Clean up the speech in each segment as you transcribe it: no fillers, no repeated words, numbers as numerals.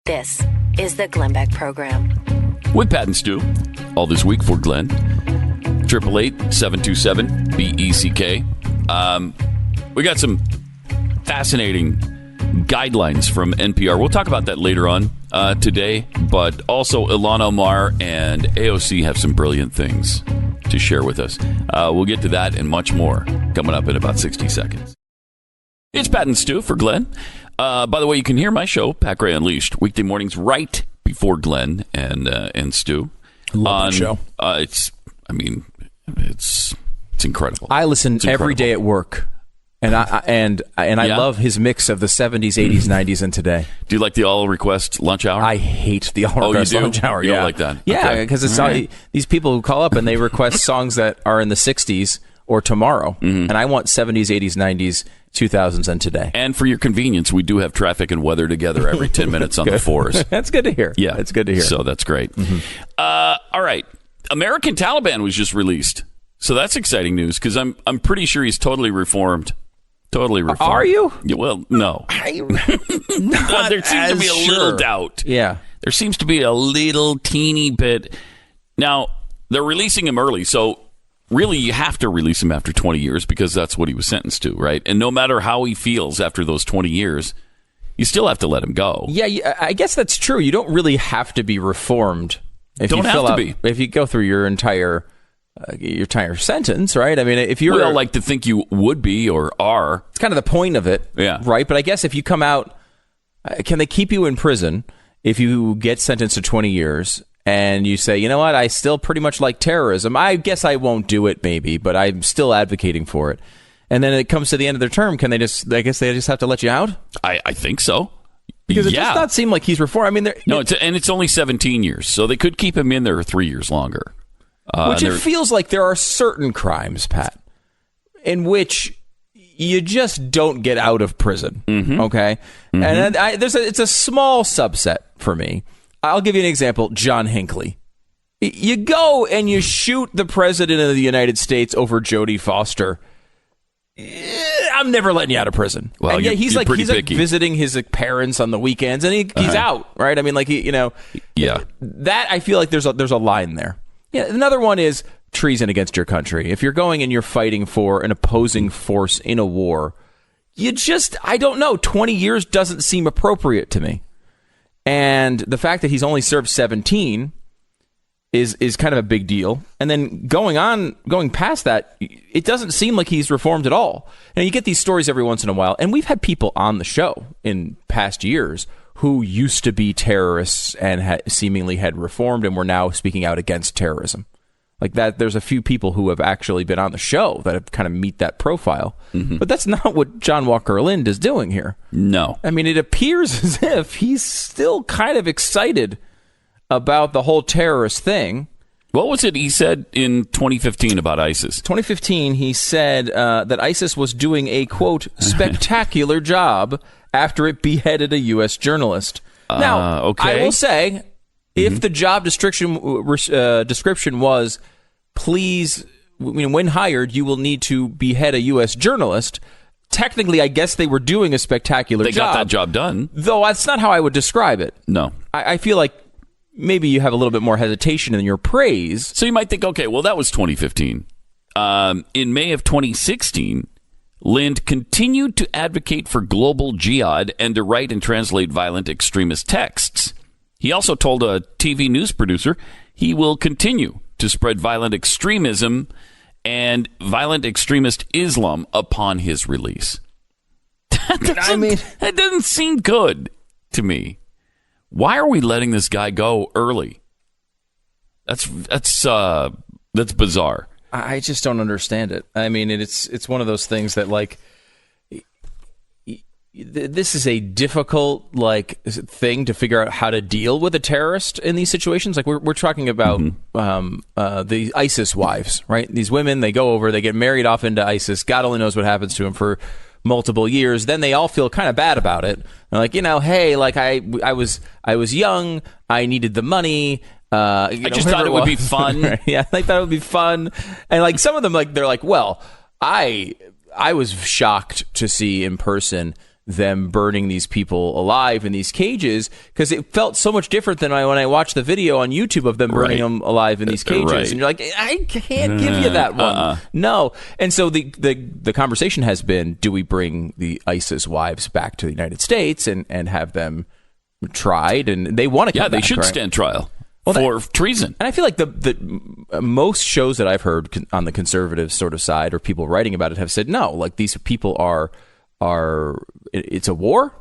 This is the Glenn Beck Program. With Pat and Stu, all this week for Glenn. 888-727-BECK. We got some fascinating guidelines from NPR. We'll talk about that later on today, but also Ilhan Omar and AOC have some brilliant things to share with us. We'll get to that and much more coming up in about 60 seconds. It's Pat and Stu for Glenn. By the way, you can hear my show, Pat Gray Unleashed, weekday mornings right before Glenn and Stu. Love that show. It's incredible. I listen every day at work, and I love his mix of the 70s, 80s, 90s, and today. Do you like the all request lunch hour? I hate the all request lunch hour. You don't like that? Yeah, because it's these people who call up and they request songs that are in the 60s or tomorrow, and I want 70s, 80s, 90s, 2000s, and today. And for your convenience, we do have traffic and weather together every 10 minutes on the fours. That's good to hear. Yeah, it's good to hear. So that's great. All right, American Taliban was just released, so that's exciting news because I'm pretty sure he's totally reformed. Totally reformed. Are you? Yeah, well, no. There seems to be a little doubt. Yeah, there seems to be a little teeny bit. Now they're releasing him early, so. Really, you have to release him after 20 years because that's what he was sentenced to, right? And no matter how he feels after those 20 years, you still have to let him go. Yeah, I guess that's true. You don't really have to be reformed. If you go through your entire sentence, right? I mean, if you're... Well, like to think you would be or are. It's kind of the point of it, right? But I guess if you come out... Can they keep you in prison if you get sentenced to 20 years... And you say, you know what, I still pretty much like terrorism. I guess I won't do it, maybe, but I'm still advocating for it. And then it comes to the end of their term. Can they just, I guess they just have to let you out? I think so. Because it does not seem like he's reformed. I mean, it's only 17 years, so they could keep him in there 3 years longer. Which it feels like there are certain crimes, Pat, in which you just don't get out of prison, okay? And it's a small subset for me. I'll give you an example. John Hinckley. You go and you shoot the president of the United States over Jodie Foster. I'm never letting you out of prison. Well, and he's like visiting his parents on the weekends, and he's out, right? I mean, that I feel like there's a line there. Yeah. Another one is treason against your country. If you're going and you're fighting for an opposing force in a war, I don't know. 20 years doesn't seem appropriate to me. And the fact that he's only served 17 is kind of a big deal. And then going past that, it doesn't seem like he's reformed at all. Now, you get these stories every once in a while, and we've had people on the show in past years who used to be terrorists and seemingly had reformed and were now speaking out against terrorism. Like that, there's a few people who have actually been on the show that have kind of meet that profile. But that's not what John Walker Lind is doing here. No. I mean, it appears as if he's still kind of excited about the whole terrorist thing. What was it he said in 2015 about ISIS? 2015, he said that ISIS was doing a, quote, spectacular job after it beheaded a U.S. journalist. Now, I will say... If the job description was, please, when hired, you will need to behead a U.S. journalist, technically, I guess they were doing a spectacular job. They got that job done. Though that's not how I would describe it. No. I feel like maybe you have a little bit more hesitation in your praise. So you might think, okay, well, that was 2015. In May of 2016, Lind continued to advocate for global jihad and to write and translate violent extremist texts. He also told a TV news producer he will continue to spread violent extremism and violent extremist Islam upon his release. That doesn't seem good to me. Why are we letting this guy go early? That's bizarre. I just don't understand it. I mean, it's one of those things that, like, this is a difficult thing to figure out how to deal with a terrorist in these situations. Like we're talking about the ISIS wives, right? These women, they go over, they get married off into ISIS. God only knows what happens to them for multiple years. Then they all feel kind of bad about it. They're like, hey, like I was young, I needed the money. I just thought it would be fun. Yeah, I thought it would be fun. And like some of them, like they're like, well, I was shocked to see in person them burning these people alive in these cages, because it felt so much different than when I watched the video on YouTube of them burning them alive in these cages. And you're like, I can't give you that one. No. And so the conversation has been, do we bring the ISIS wives back to the United States and have them tried? And they want to come back. Yeah, they should stand trial for treason. And I feel like the most shows that I've heard on the conservative sort of side, or people writing about it, have said, no, like these people are it's a war,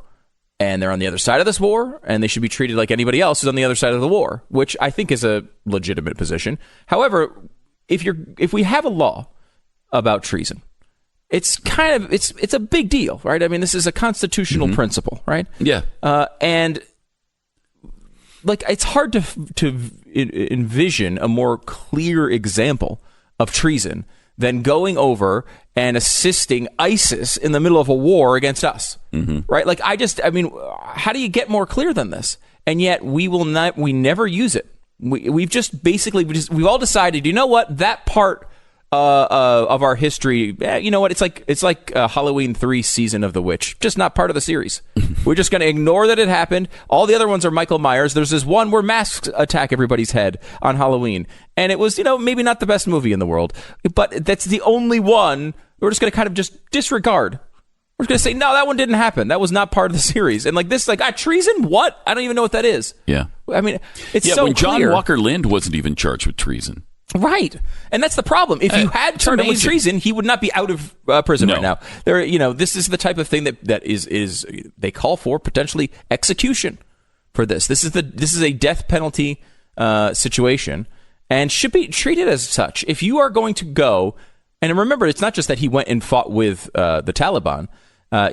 and they're on the other side of this war, and they should be treated like anybody else who's on the other side of the war, which I think is a legitimate position. However, if we have a law about treason, it's a big deal, right? I mean, this is a constitutional principle, right? Yeah. And like, it's hard to envision a more clear example of treason than going over and assisting ISIS in the middle of a war against us, right? Like, I mean, how do you get more clear than this? And yet we never use it. We've all decided, you know what, that part of our history, you know what, it's like Halloween 3 Season of the Witch, just not part of the series. We're just going to ignore that it happened. All the other ones are Michael Myers. There's this one where masks attack everybody's head on Halloween, and it was, maybe not the best movie in the world, but that's the only one we're just going to kind of just disregard. We're just going to say, no, that one didn't happen. That was not part of the series. And like this, treason? What? I don't even know what that is. Yeah. I mean, it's so when John clear. Walker Lind wasn't even charged with treason. Right. And that's the problem. If you had charged him with treason, he would not be out of prison right now. This is the type of thing that is they call for potentially execution for this. This is a death penalty situation, and should be treated as such. If you are going to go, and remember, it's not just that he went and fought with the Taliban.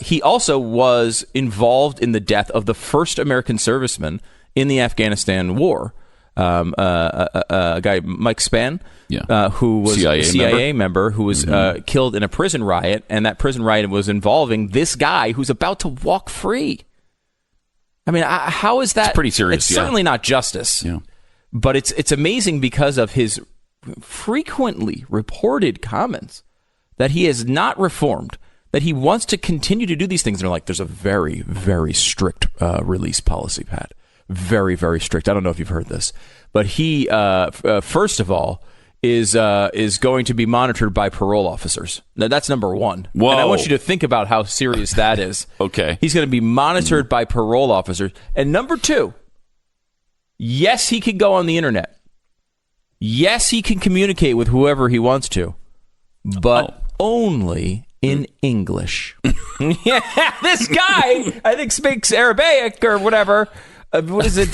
He also was involved in the death of the first American serviceman in the Afghanistan war. A guy, Mike Spann, who was a CIA member who was killed in a prison riot, and that prison riot was involving this guy who's about to walk free. I mean, how is that? It's pretty serious. It's certainly not justice, but it's amazing because of his frequently reported comments that he has not reformed, that he wants to continue to do these things. And they're like, there's a very, very strict release policy, Pat. Very, very strict. I don't know if you've heard this, but he, first of all, is going to be monitored by parole officers. Now, that's number one. Whoa. And I want you to think about how serious that is. Okay. He's going to be monitored by parole officers. And number two, yes, he can go on the internet. Yes, he can communicate with whoever he wants to, but only in English. Yeah, this guy, I think, speaks Arabic or whatever. What is it?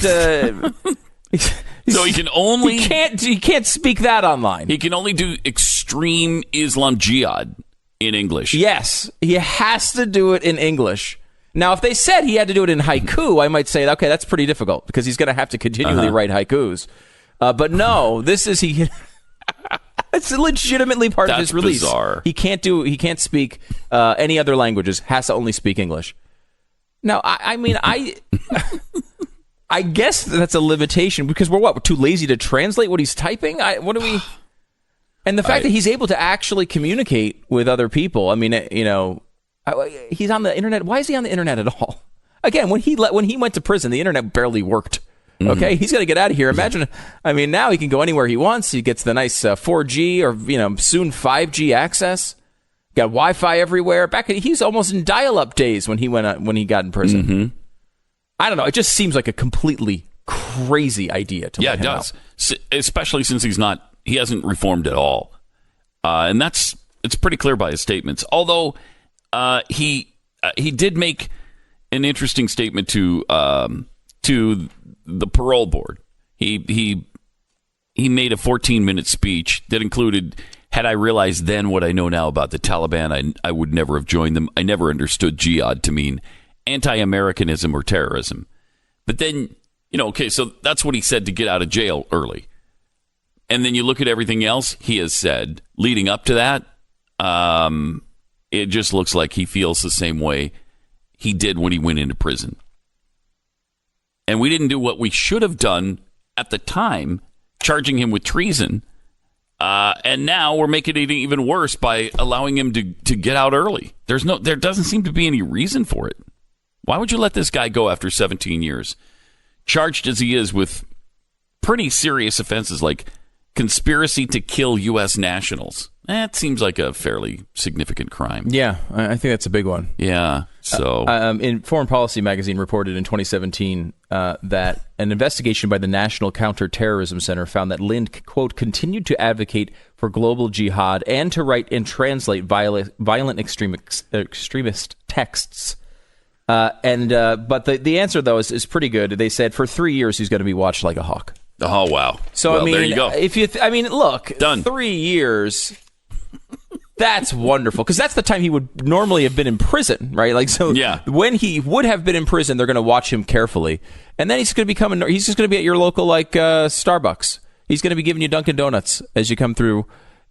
So he can only... He can't speak that online. He can only do extreme Islam jihad in English. Yes, he has to do it in English. Now, if they said he had to do it in haiku, I might say, okay, that's pretty difficult, because he's going to have to continually write haikus. But no, this is it's legitimately part of his release. Bizarre. He can't speak any other languages. Has to only speak English. Now, I mean, I guess that's a limitation, because we're too lazy to translate what he's typing? And the fact that he's able to actually communicate with other people. I mean, he's on the internet. Why is he on the internet at all? Again, when he went to prison, the internet barely worked. Okay, he's got to get out of here. Imagine, I mean, now he can go anywhere he wants. He gets the nice 4G or soon 5G access. Got Wi-Fi everywhere. He's almost in dial-up days when he got in prison. I don't know. It just seems like a completely crazy idea to let him out. Especially since he hasn't reformed at all, and it's pretty clear by his statements. Although he did make an interesting statement to the parole board. He made a 14-minute speech that included, had I realized then what I know now about the Taliban, I would never have joined them. I never understood jihad to mean anti-Americanism or terrorism. But then, okay, so that's what he said to get out of jail early. And then you look at everything else he has said leading up to that, it just looks like he feels the same way he did when he went into prison. And we didn't do what we should have done at the time, charging him with treason. And now we're making it even worse by allowing him to get out early. There doesn't seem to be any reason for it. Why would you let this guy go after 17 years? Charged as he is with pretty serious offenses like conspiracy to kill U.S. nationals. That seems like a fairly significant crime. Yeah, I think that's a big one. Yeah. So, in Foreign Policy magazine reported in 2017 that an investigation by the National Counterterrorism Center found that Lind, quote, continued to advocate for global jihad and to write and translate violent extremist texts. But the answer, though, is pretty good. They said for 3 years he's going to be watched like a hawk. Oh, wow. So, well, there you go. Look, done. 3 years... That's wonderful, because that's the time he would normally have been in prison, right? Like, so when he would have been in prison, they're going to watch him carefully, and then he's going to he's just going to be at your local Starbucks. He's going to be giving you Dunkin' Donuts as you come through,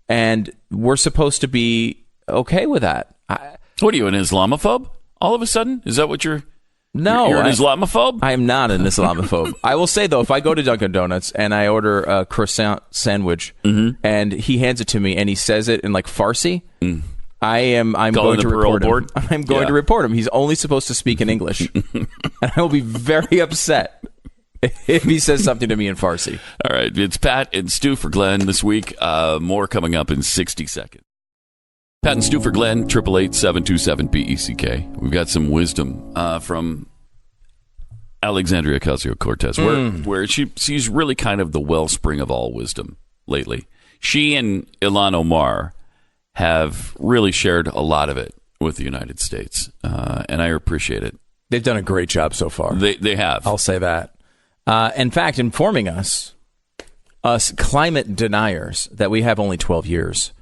and we're supposed to be okay with that. What are you, an Islamophobe? All of a sudden, is that what you're? No, you're an Islamophobe? I am not an Islamophobe. I will say, though, if I go to Dunkin' Donuts and I order a croissant sandwich and he hands it to me and he says it in like Farsi, I'm going to report him. I'm going to report him. He's only supposed to speak in English. And I will be very upset if he says something to me in Farsi. All right. It's Pat and Stu for Glenn this week. More coming up in 60 seconds. Pat and Stu for Glenn, 888-727-BECK. We've got some wisdom from Alexandria Ocasio-Cortez, where she's really kind of the wellspring of all wisdom lately. She and Ilhan Omar have really shared a lot of it with the United States, and I appreciate it. They've done a great job so far. They have. I'll say that. In fact, informing us climate deniers, that we have only 12 years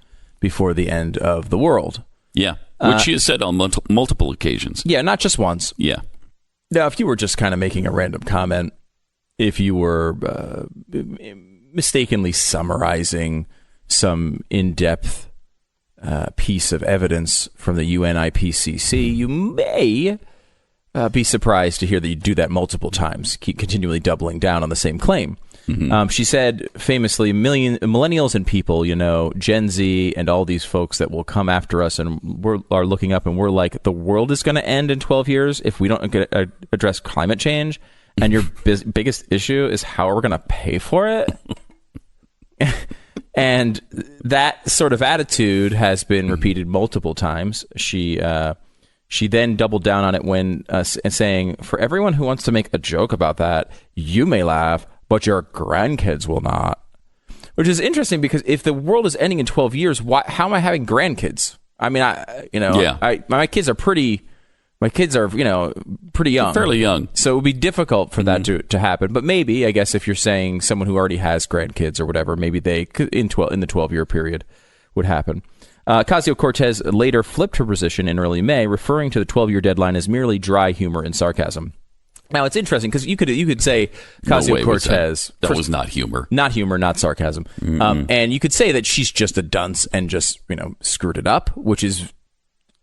before the end of the world. Yeah, which she has said on multiple occasions. Yeah, not just once. Yeah. Now, if you were just kind of making a random comment, if you were mistakenly summarizing some in-depth piece of evidence from the UN IPCC, you may be surprised to hear that you do that multiple times, keep continually doubling down on the same claim. She said famously, millennials and people, Gen Z and all these folks that will come after us and are looking up and we're like, the world is going to end in 12 years if we don't address climate change. And your biggest issue is how we're going to pay for it. And that sort of attitude has been repeated multiple times. She then doubled down on it when saying, for everyone who wants to make a joke about that, you may laugh, but your grandkids will not. Which is interesting, because if the world is ending in 12 years, how am I having grandkids? I mean, my kids are pretty young. Fairly young. So it would be difficult for that to happen. But maybe, I guess, if you're saying someone who already has grandkids or whatever, maybe they could, in the 12-year period would happen. Ocasio-Cortez later flipped her position in early May, referring to the 12-year deadline as merely dry humor and sarcasm. Now, it's interesting because you could say Ocasio-Cortez... That was not humor. Not humor, not sarcasm. And you could say that she's just a dunce and just, screwed it up, which is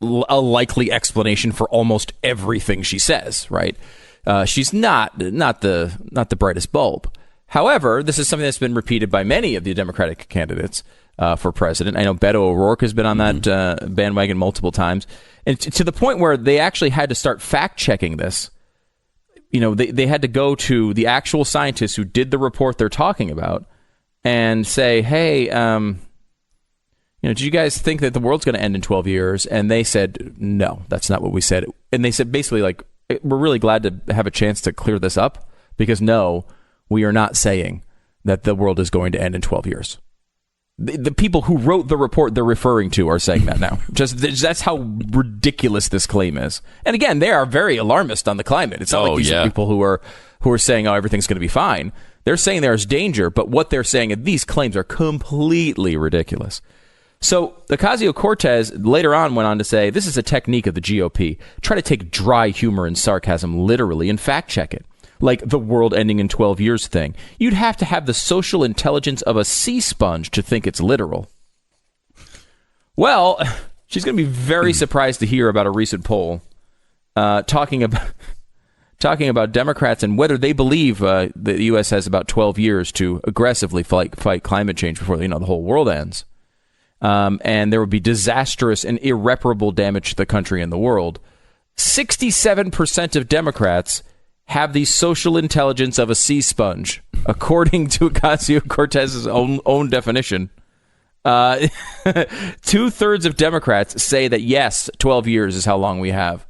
a likely explanation for almost everything she says, right? She's not the brightest bulb. However, this is something that's been repeated by many of the Democratic candidates for president. I know Beto O'Rourke has been on that bandwagon multiple times, and to the point where they actually had to start fact-checking this. They had to go to the actual scientists who did the report they're talking about and say, hey, do you guys think that the world's going to end in 12 years? And they said, no, that's not what we said. And they said basically, like, we're really glad to have a chance to clear this up because, no, we are not saying that the world is going to end in 12 years. The people who wrote the report they're referring to are saying that now. That's how ridiculous this claim is. And again, they are very alarmist on the climate. It's not like these are people who are saying, everything's going to be fine. They're saying there's danger, but what they're saying, these claims are completely ridiculous. So Ocasio-Cortez later on went on to say, this is a technique of the GOP. Try to take dry humor and sarcasm literally and fact check it. Like the world ending in 12 years thing. You'd have to have the social intelligence of a sea sponge to think it's literal. Well, she's going to be very surprised to hear about a recent poll talking about Democrats and whether they believe the U.S. has about 12 years to aggressively fight climate change before the whole world ends. And there would be disastrous and irreparable damage to the country and the world 67% of Democrats have the social intelligence of a sea sponge, according to Ocasio-Cortez's own definition. 2/3 of Democrats say that, yes, 12 years is how long we have.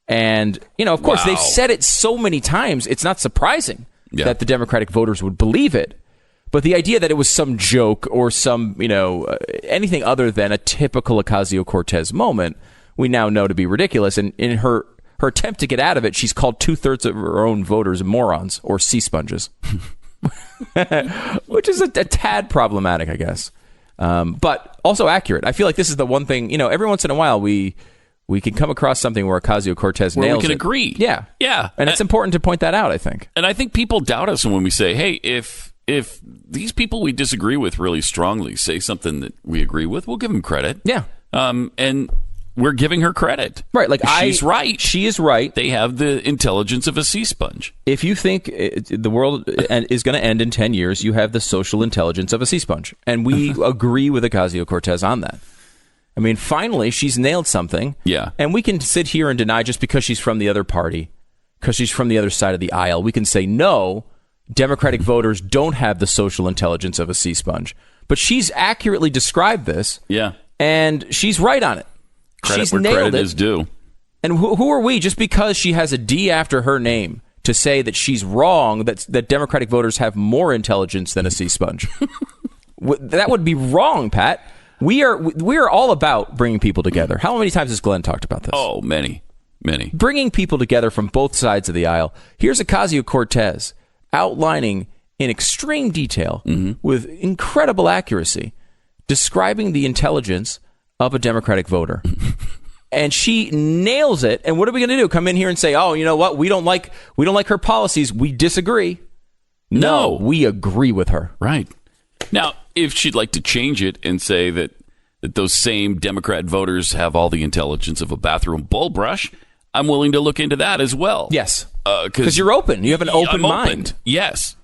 And, of course, they've said it so many times, it's not surprising that the Democratic voters would believe it. But the idea that it was some joke or some, anything other than a typical Ocasio-Cortez moment, we now know to be ridiculous. And in her attempt to get out of it, she's called 2/3 of her own voters morons or sea sponges, which is a tad problematic, I guess. But also accurate. I feel like this is the one thing, every once in a while we can come across something where Ocasio-Cortez nails it. We can agree. Yeah. Yeah. And it's important to point that out, I think. And I think people doubt us when we say, hey, if these people we disagree with really strongly say something that we agree with, we'll give them credit. Yeah. And we're giving her credit. Right. Like she's right. She is right. They have the intelligence of a sea sponge. If you think the world is going to end in 10 years, you have the social intelligence of a sea sponge. And we agree with Ocasio-Cortez on that. I mean, finally, she's nailed something. Yeah. And we can sit here and deny just because she's from the other party, because she's from the other side of the aisle. We can say, no, Democratic voters don't have the social intelligence of a sea sponge. But she's accurately described this. Yeah. And she's right on it. Credit she's where nailed credit it. is due. And who are we, just because she has a D after her name, to say that she's wrong, that Democratic voters have more intelligence than a sea sponge? That would be wrong, Pat. We are all about bringing people together. How many times has Glenn talked about this? Oh, many. Bringing people together from both sides of the aisle. Here's Ocasio-Cortez outlining in extreme detail, with incredible accuracy, describing the intelligence of a Democratic voter. And she nails it. And what are we going to do? Come in here and say, oh, you know what? We don't like her policies. We disagree. No, we agree with her. Right. Now, if she'd like to change it and say that those same Democrat voters have all the intelligence of a bathroom bowl brush, I'm willing to look into that as well. Yes. Because you're open. You have an open mind. Yes.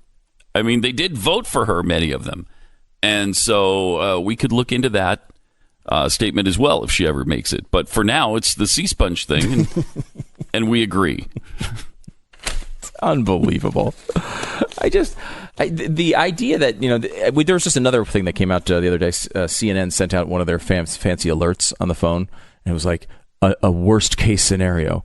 I mean, they did vote for her, many of them. And so we could look into that statement as well if she ever makes it. But for now, it's the sea sponge thing, and we agree. It's unbelievable. The idea that, there was just another thing that came out the other day. CNN sent out one of their fancy alerts on the phone, and it was like a worst case scenario.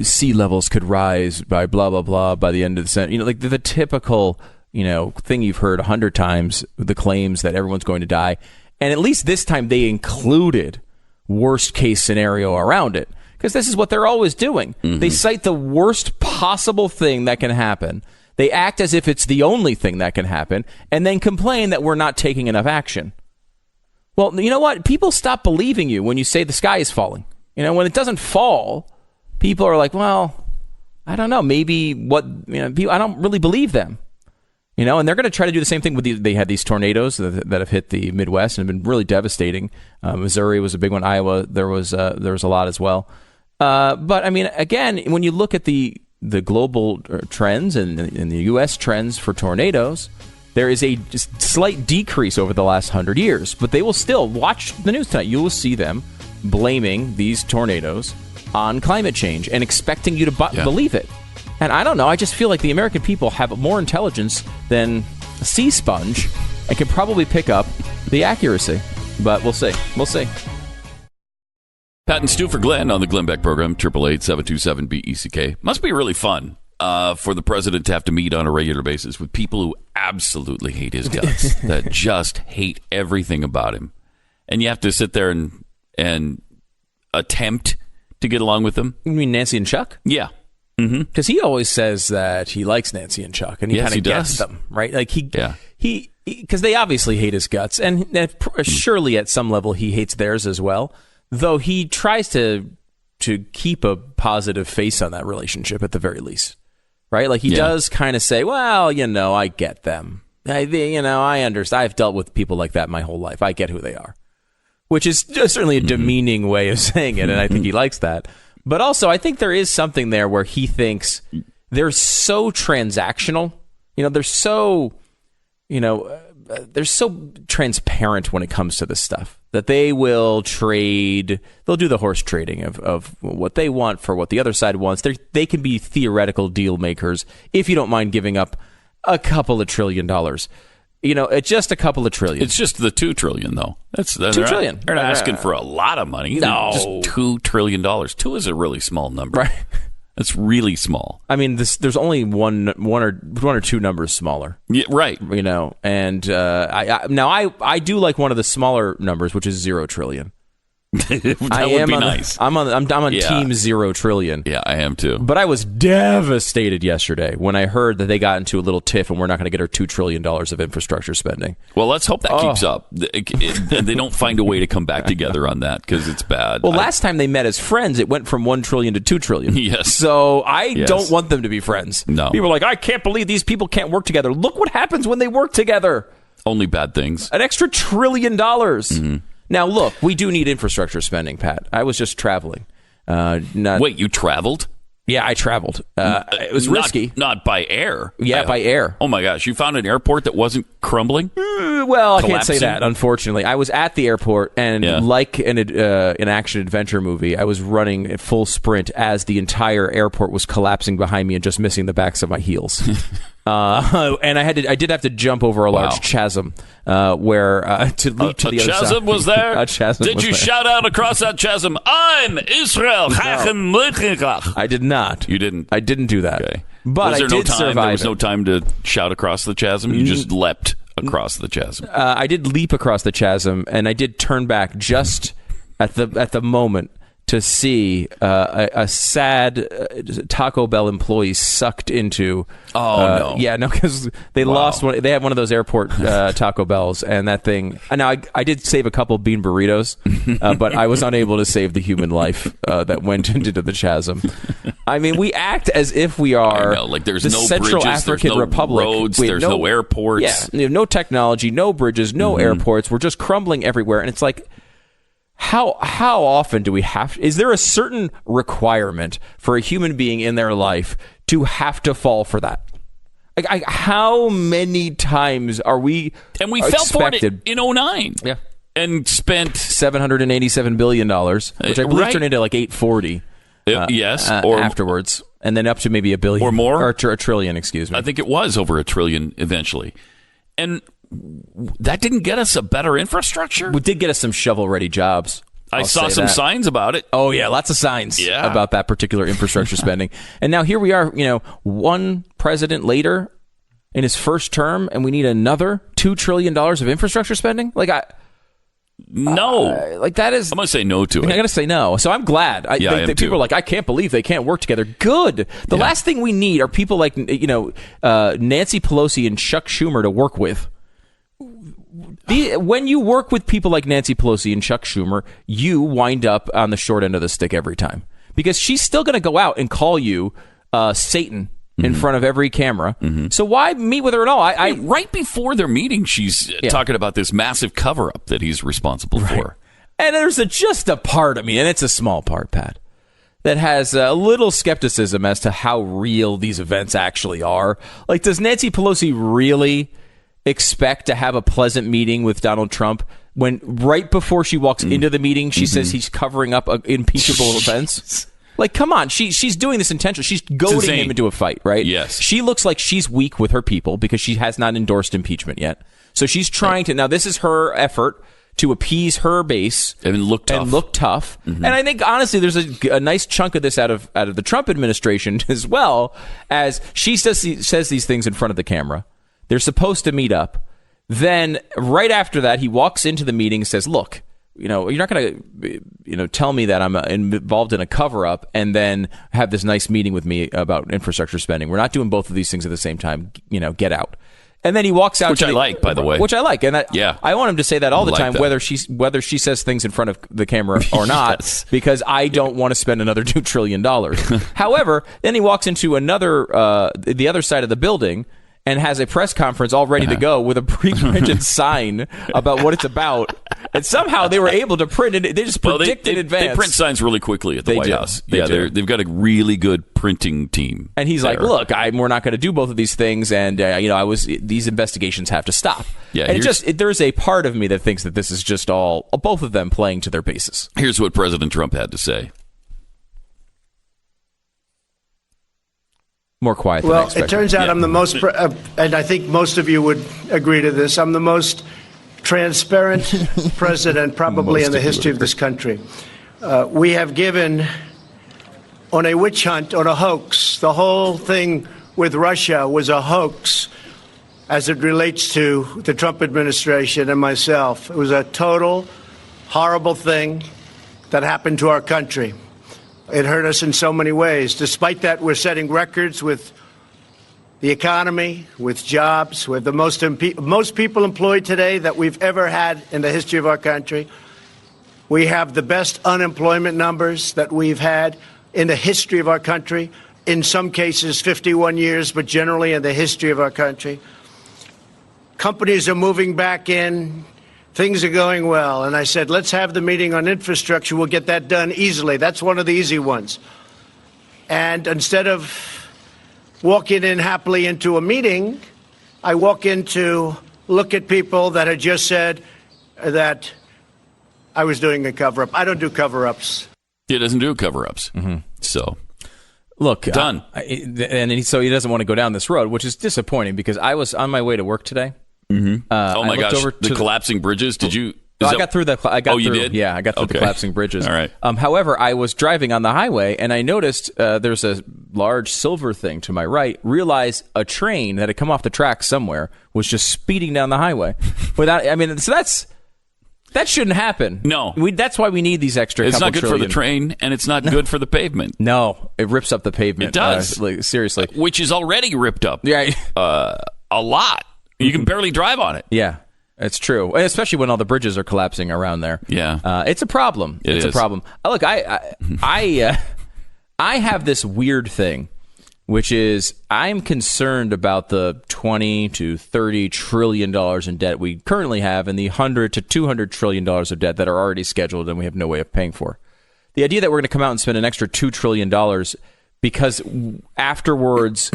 Sea levels could rise by blah, blah, blah by the end of the century. Like the typical, thing you've heard 100 times, the claims that everyone's going to die. And at least this time they included worst case scenario around it, because this is what they're always doing. They cite the worst possible thing that can happen. They act as if it's the only thing that can happen, and then complain that we're not taking enough action. Well, you know what? People stop believing you when you say the sky is falling. When it doesn't fall, people are like, well, I don't know. Maybe I don't really believe them. And they're going to try to do the same thing with they had these tornadoes that have hit the Midwest and have been really devastating. Missouri was a big one. Iowa, there was a lot as well. But I mean, again, when you look at the global trends and the U.S. trends for tornadoes, there is a just slight decrease over the last 100 years. But they will still watch the news tonight. You will see them blaming these tornadoes on climate change and expecting you to believe it. And I don't know. I just feel like the American people have more intelligence than a sea sponge and can probably pick up the accuracy. But we'll see. We'll see. Pat and Stu for Glenn on the Glenn Beck program, 888-727-BECK. Must be really fun for the president to have to meet on a regular basis with people who absolutely hate his guts, that just hate everything about him. And you have to sit there and attempt to get along with them. You mean Nancy and Chuck? Yeah. Because he always says that he likes Nancy and Chuck, and he kind of gets them, right? Like because they obviously hate his guts, and surely at some level he hates theirs as well. Though he tries to keep a positive face on that relationship at the very least, right? Like he does kind of say, "Well, I get them. I understand. I've dealt with people like that my whole life. I get who they are," which is certainly a demeaning way of saying it, and I think he likes that. But also, I think there is something there where he thinks they're so transactional. They're so, they're so transparent when it comes to this stuff. that they will trade. They'll do the horse trading of what they want for what the other side wants. They can be theoretical deal makers if you don't mind giving up a couple of $1 trillion. It's just a couple of trillion. It's just the $2 trillion, though. That's $2 trillion. They're not asking for a lot of money. No, just $2 trillion. 2 is a really small number. Right. That's really small. I mean, there's only one or two numbers smaller. Yeah, right. And I do like one of the smaller numbers, which is 0 trillion. That would be nice. I'm on team 0 trillion. Yeah, I am too. But I was devastated yesterday when I heard that they got into a little tiff and we're not going to get our $2 trillion of infrastructure spending. Well, let's hope that keeps up. They don't find a way to come back together on that because it's bad. Well, last time they met as friends, it went from 1 trillion to 2 trillion. Yes. So I don't want them to be friends. No. People are like, I can't believe these people can't work together. Look what happens when they work together. Only bad things. An extra $1 trillion. Mm-hmm. Now, look, we do need infrastructure spending, Pat. I was just traveling. Wait, you traveled? Yeah, I traveled. It was risky. Not by air. Yeah, by air. Oh, my gosh. You found an airport that wasn't crumbling? Well, I can't say that, unfortunately. I was at the airport, and like an action-adventure movie, I was running at full sprint as the entire airport was collapsing behind me and just missing the backs of my heels. And I did have to jump over a large chasm where to leap to the other side. A chasm was there? A chasm Did was you there. shout out across that chasm, I'm Israel? I did not. You didn't? I didn't do that. Okay. But I did survive. There was no time to shout across the chasm? You just leapt across the chasm? I did leap across the chasm, and I did turn back just at the moment to see a sad Taco Bell employee sucked into. Oh no! Yeah, no, because they lost one. They had one of those airport Taco Bells, and that thing. Now I did save a couple bean burritos, but I was unable to save the human life that went into the chasm. I mean, we act as if we are. I know, like there's the no Central bridges, African there's no Republic. roads, there's no airports. Yeah, no technology, no bridges, no airports. We're just crumbling everywhere, and it's like. How often do we have? Is there a certain requirement for a human being in their life to have to fall for that? Like, how many times are we? And we fell for it in 2009. Yeah, and spent $787 billion, which I believe turned into like 840. Yes, or afterwards, and then up to maybe $1 billion or more, or a trillion. Excuse me. I think it was over $1 trillion eventually, and. That didn't get us a better infrastructure. We did get us some shovel-ready jobs. I saw some signs about it. Oh, yeah, lots of signs about that particular infrastructure spending. And now here we are, one president later in his first term, and we need another $2 trillion of infrastructure spending? No. That is... I'm going to say no to it. I got to say no. So I'm glad. People are like, I can't believe they can't work together. Good. The last thing we need are people like, Nancy Pelosi and Chuck Schumer to work with. When you work with people like Nancy Pelosi and Chuck Schumer, you wind up on the short end of the stick every time. Because she's still going to go out and call you Satan in front of every camera. Mm-hmm. So why meet with her at all? Right before their meeting, she's talking about this massive cover-up that he's responsible for. And there's just a part of me, and it's a small part, Pat, that has a little skepticism as to how real these events actually are. Like, does Nancy Pelosi really expect to have a pleasant meeting with Donald Trump when right before she walks into the meeting she says he's covering up impeachable events? Like, come on, she's doing this intentionally. She's goading him into a fight, right? Yes. She looks like she's weak with her people because she has not endorsed impeachment yet. So she's trying to. Now, this is her effort to appease her base and look tough. Mm-hmm. And I think honestly, there's a nice chunk of this out of the Trump administration as well, as she says these things in front of the camera. They're supposed to meet up. Then right after that, he walks into the meeting and says, look, you're not going to, tell me that I'm involved in a cover-up and then have this nice meeting with me about infrastructure spending. We're not doing both of these things at the same time. Get out. And then he walks out. Which I like, by the way. Which I like. And I want him to say that all the time, whether she says things in front of the camera or not, because I don't want to spend another $2 trillion. However, then he walks into the other side of the building, and has a press conference all ready to go with a pre-printed sign about what it's about. And somehow they were able to print it. They just predict in advance. They print signs really quickly at the White House. They've got a really good printing team. And he's like, look, we're not going to do both of these things. And, these investigations have to stop. Yeah, and there's a part of me that thinks that this is just both of them playing to their bases. Here's what President Trump had to say. More quiet than I expected. Well, it turns out I'm the most, and I think most of you would agree to this, I'm the most transparent president probably in the history of this country. We have given, on a witch hunt, on a hoax, the whole thing with Russia was a hoax as it relates to the Trump administration and myself. It was a total horrible thing that happened to our country. It hurt us in so many ways. Despite that, we're setting records with the economy, with jobs, with the most people employed today that we've ever had in the history of our country. We have the best unemployment numbers that we've had in the history of our country. In some cases, 51 years, but generally in the history of our country. Companies are moving back in. Things are going well. And I said, let's have the meeting on infrastructure. We'll get that done easily. That's one of the easy ones. And instead of walking in happily into a meeting, I walk in to look at people that had just said that I was doing a cover-up. I don't do cover-ups. He doesn't do cover-ups. Mm-hmm. So, look, done. So he doesn't want to go down this road, which is disappointing because I was on my way to work today. Mm-hmm. Oh my gosh! The collapsing bridges. Did you? I got through the. You did? Yeah, I got through the collapsing bridges. All right. However, I was driving on the highway and I noticed there's a large silver thing to my right. Realized a train that had come off the track somewhere was just speeding down the highway. That shouldn't happen. No, that's why we need these extra. It's not good for the train, and it's not good for the pavement. No, it rips up the pavement. It does. Seriously, which is already ripped up. Yeah, a lot. You can barely drive on it. Yeah, it's true, and especially when all the bridges are collapsing around there. Yeah, it's a problem. It's a problem. Look, I have this weird thing, which is I'm concerned about the $20 to $30 trillion in debt we currently have, and the $100 to $200 trillion of debt that are already scheduled and we have no way of paying for. The idea that we're going to come out and spend an extra $2 trillion because afterwards,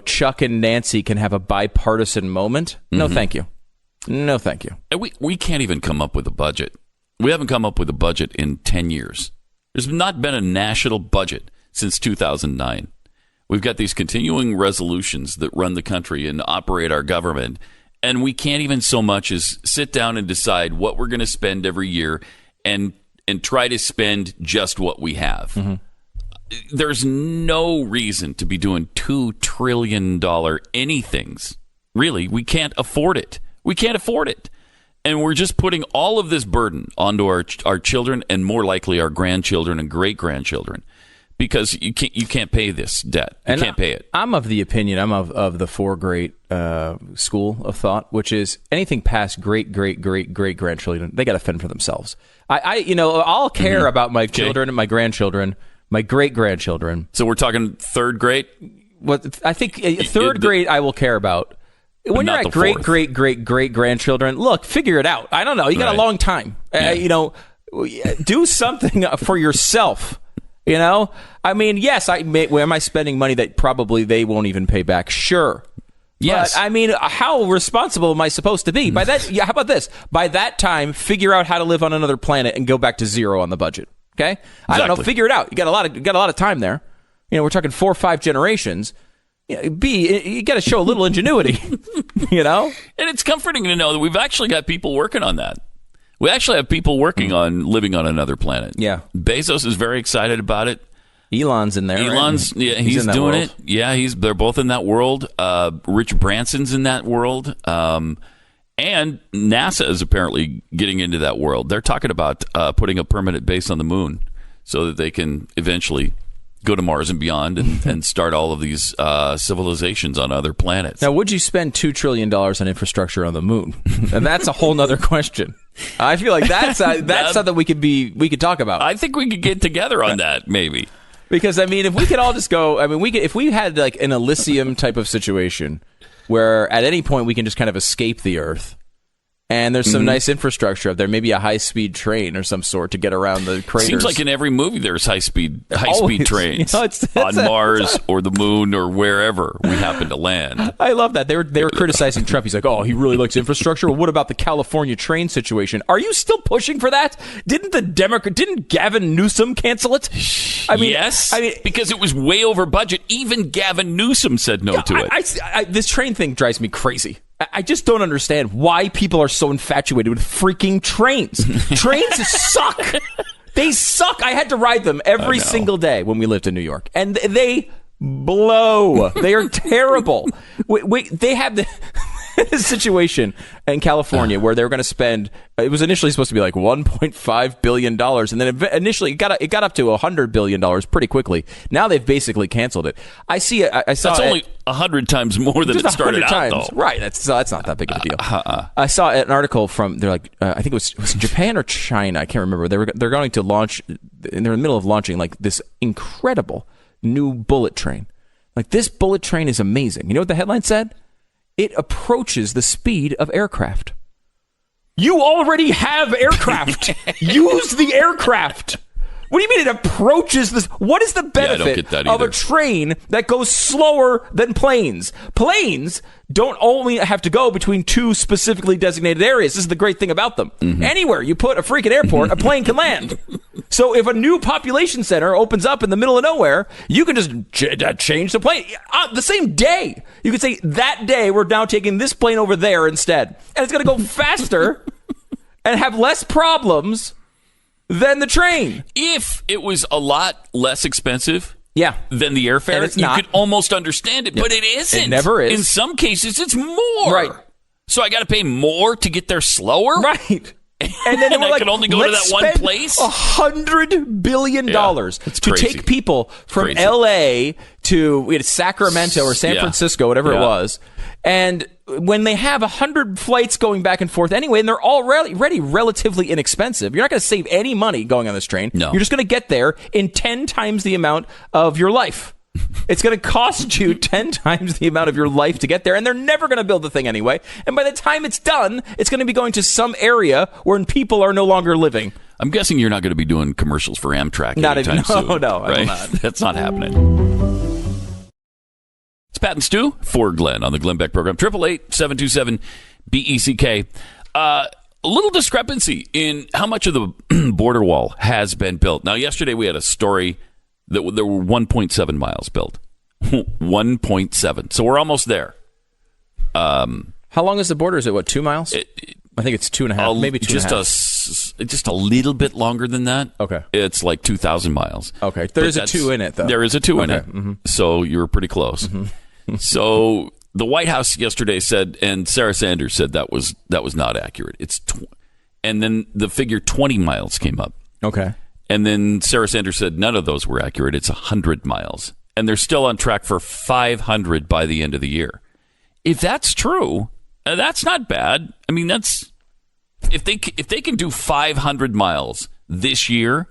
Chuck and Nancy can have a bipartisan moment. No, thank you. No, thank you. We can't even come up with a budget. We haven't come up with a budget in 10 years. There's not been a national budget since 2009. We've got these continuing resolutions that run the country and operate our government, and we can't even so much as sit down and decide what we're going to spend every year and try to spend just what we have. Mm-hmm. There's no reason to be doing $2 trillion anythings. Really, we can't afford it. We can't afford it. And we're just putting all of this burden onto our children and more likely our grandchildren and great-grandchildren because you can't pay this debt. You can't pay it. I'm of the opinion, I'm of the four great school of thought, which is anything past great-great-great-great-grandchildren, they got to fend for themselves. I'll care about my children and my grandchildren, my great-grandchildren. So we're talking third grade? I think third grade I will care about. When you're at great-great-great-great-grandchildren, look, figure it out. I don't know. You got a long time. Yeah. Do something for yourself. I mean, yes, where am I spending money that probably they won't even pay back? Sure. Yes. But, I mean, how responsible am I supposed to be? By that, how about this? By that time, figure out how to live on another planet and go back to zero on the budget. Okay? Exactly. I don't know. Figure it out. You got a lot of time there. We're talking 4 or 5 generations. You got to show a little ingenuity. And it's comforting to know that we've actually got people working on that. We actually have people working on living on another planet. Yeah. Bezos is very excited about it. Elon's in there. Elon's, right? Yeah, he's doing it. Yeah, they're both in that world. Rich Branson's in that world. And NASA is apparently getting into that world. They're talking about putting a permanent base on the moon so that they can eventually go to Mars and beyond and start all of these civilizations on other planets. Now, would you spend $2 trillion on infrastructure on the moon? And that's a whole nother question. I feel like that's something we could talk about. I think we could get together on that, maybe. Because, I mean, if we could all just go, I mean, if we had like an Elysium type of situation where at any point we can just kind of escape the Earth, and there's some nice infrastructure up there, maybe a high-speed train or some sort to get around the craters. Seems like in every movie there's high-speed trains it's on Mars or the moon or wherever we happen to land. I love that. They were criticizing Trump. He's like, oh, he really likes infrastructure. Well, what about the California train situation? Are you still pushing for that? Didn't Gavin Newsom cancel it? Yes, because it was way over budget. Even Gavin Newsom said no to it. This train thing drives me crazy. I just don't understand why people are so infatuated with freaking trains. Trains suck. They suck. I had to ride them every single day when we lived in New York. And they blow. They are terrible. They have the situation in California where they were going to spend, it was initially supposed to be like $1.5 billion. And then initially it got up to $100 billion pretty quickly. Now they've basically canceled it. I saw That's only 100 times more than it started out, though. Right. That's not that big of a deal. I saw an article from, they're like, I think it was Japan or China. I can't remember. They're going to launch, and they're in the middle of launching like this incredible new bullet train. Like, this bullet train is amazing. You know what the headline said? It approaches the speed of aircraft. You already have aircraft. Use the aircraft. What do you mean it approaches this? What is the benefit of a train that goes slower than planes? Planes don't only have to go between two specifically designated areas. This is the great thing about them. Anywhere you put a freaking airport, a plane can land. So if a new population center opens up in the middle of nowhere, you can just change the plane. The same day. You could say, that day, we're now taking this plane over there instead. And it's going to go faster and have less problems than the train. If it was a lot less expensive than the airfare, you could almost understand it, but it isn't. It never is. In some cases, it's more. Right. So I got to pay more to get there slower? Right. And then I can only go to that one place? $100 billion to take people from L.A. to Sacramento or San Francisco, whatever it was. And when they have 100 flights going back and forth anyway, and they're already relatively inexpensive, you're not going to save any money going on this train. No. You're just going to get there in 10 times the amount of your life. It's going to cost you 10 times the amount of your life to get there, and they're never going to build the thing anyway. And by the time it's done, it's going to be going to some area where people are no longer living. I'm guessing you're not going to be doing commercials for Amtrak anytime soon. No, right? I will not. That's not happening. It's Pat and Stu for Glenn on the Glenn Beck program. 888-727-BECK. A little discrepancy in how much of the border wall has been built. Now, yesterday we had a story that there were 1.7 miles built. 1.7. So we're almost there. How long is the border? Is it, 2 miles? I think it's 2.5, maybe 2.5. Just a little bit longer than that. Okay. It's like 2,000 miles. Okay. There's a 2 in it, though. There is a 2 in it. Mm-hmm. So you were pretty close. Mm-hmm. So the White House yesterday said, and Sarah Sanders said that was not accurate. And then the figure 20 miles came up. Okay. And then Sarah Sanders said none of those were accurate. It's 100 miles. And they're still on track for 500 by the end of the year. If that's true, that's not bad. I mean, that's if they can do 500 miles this year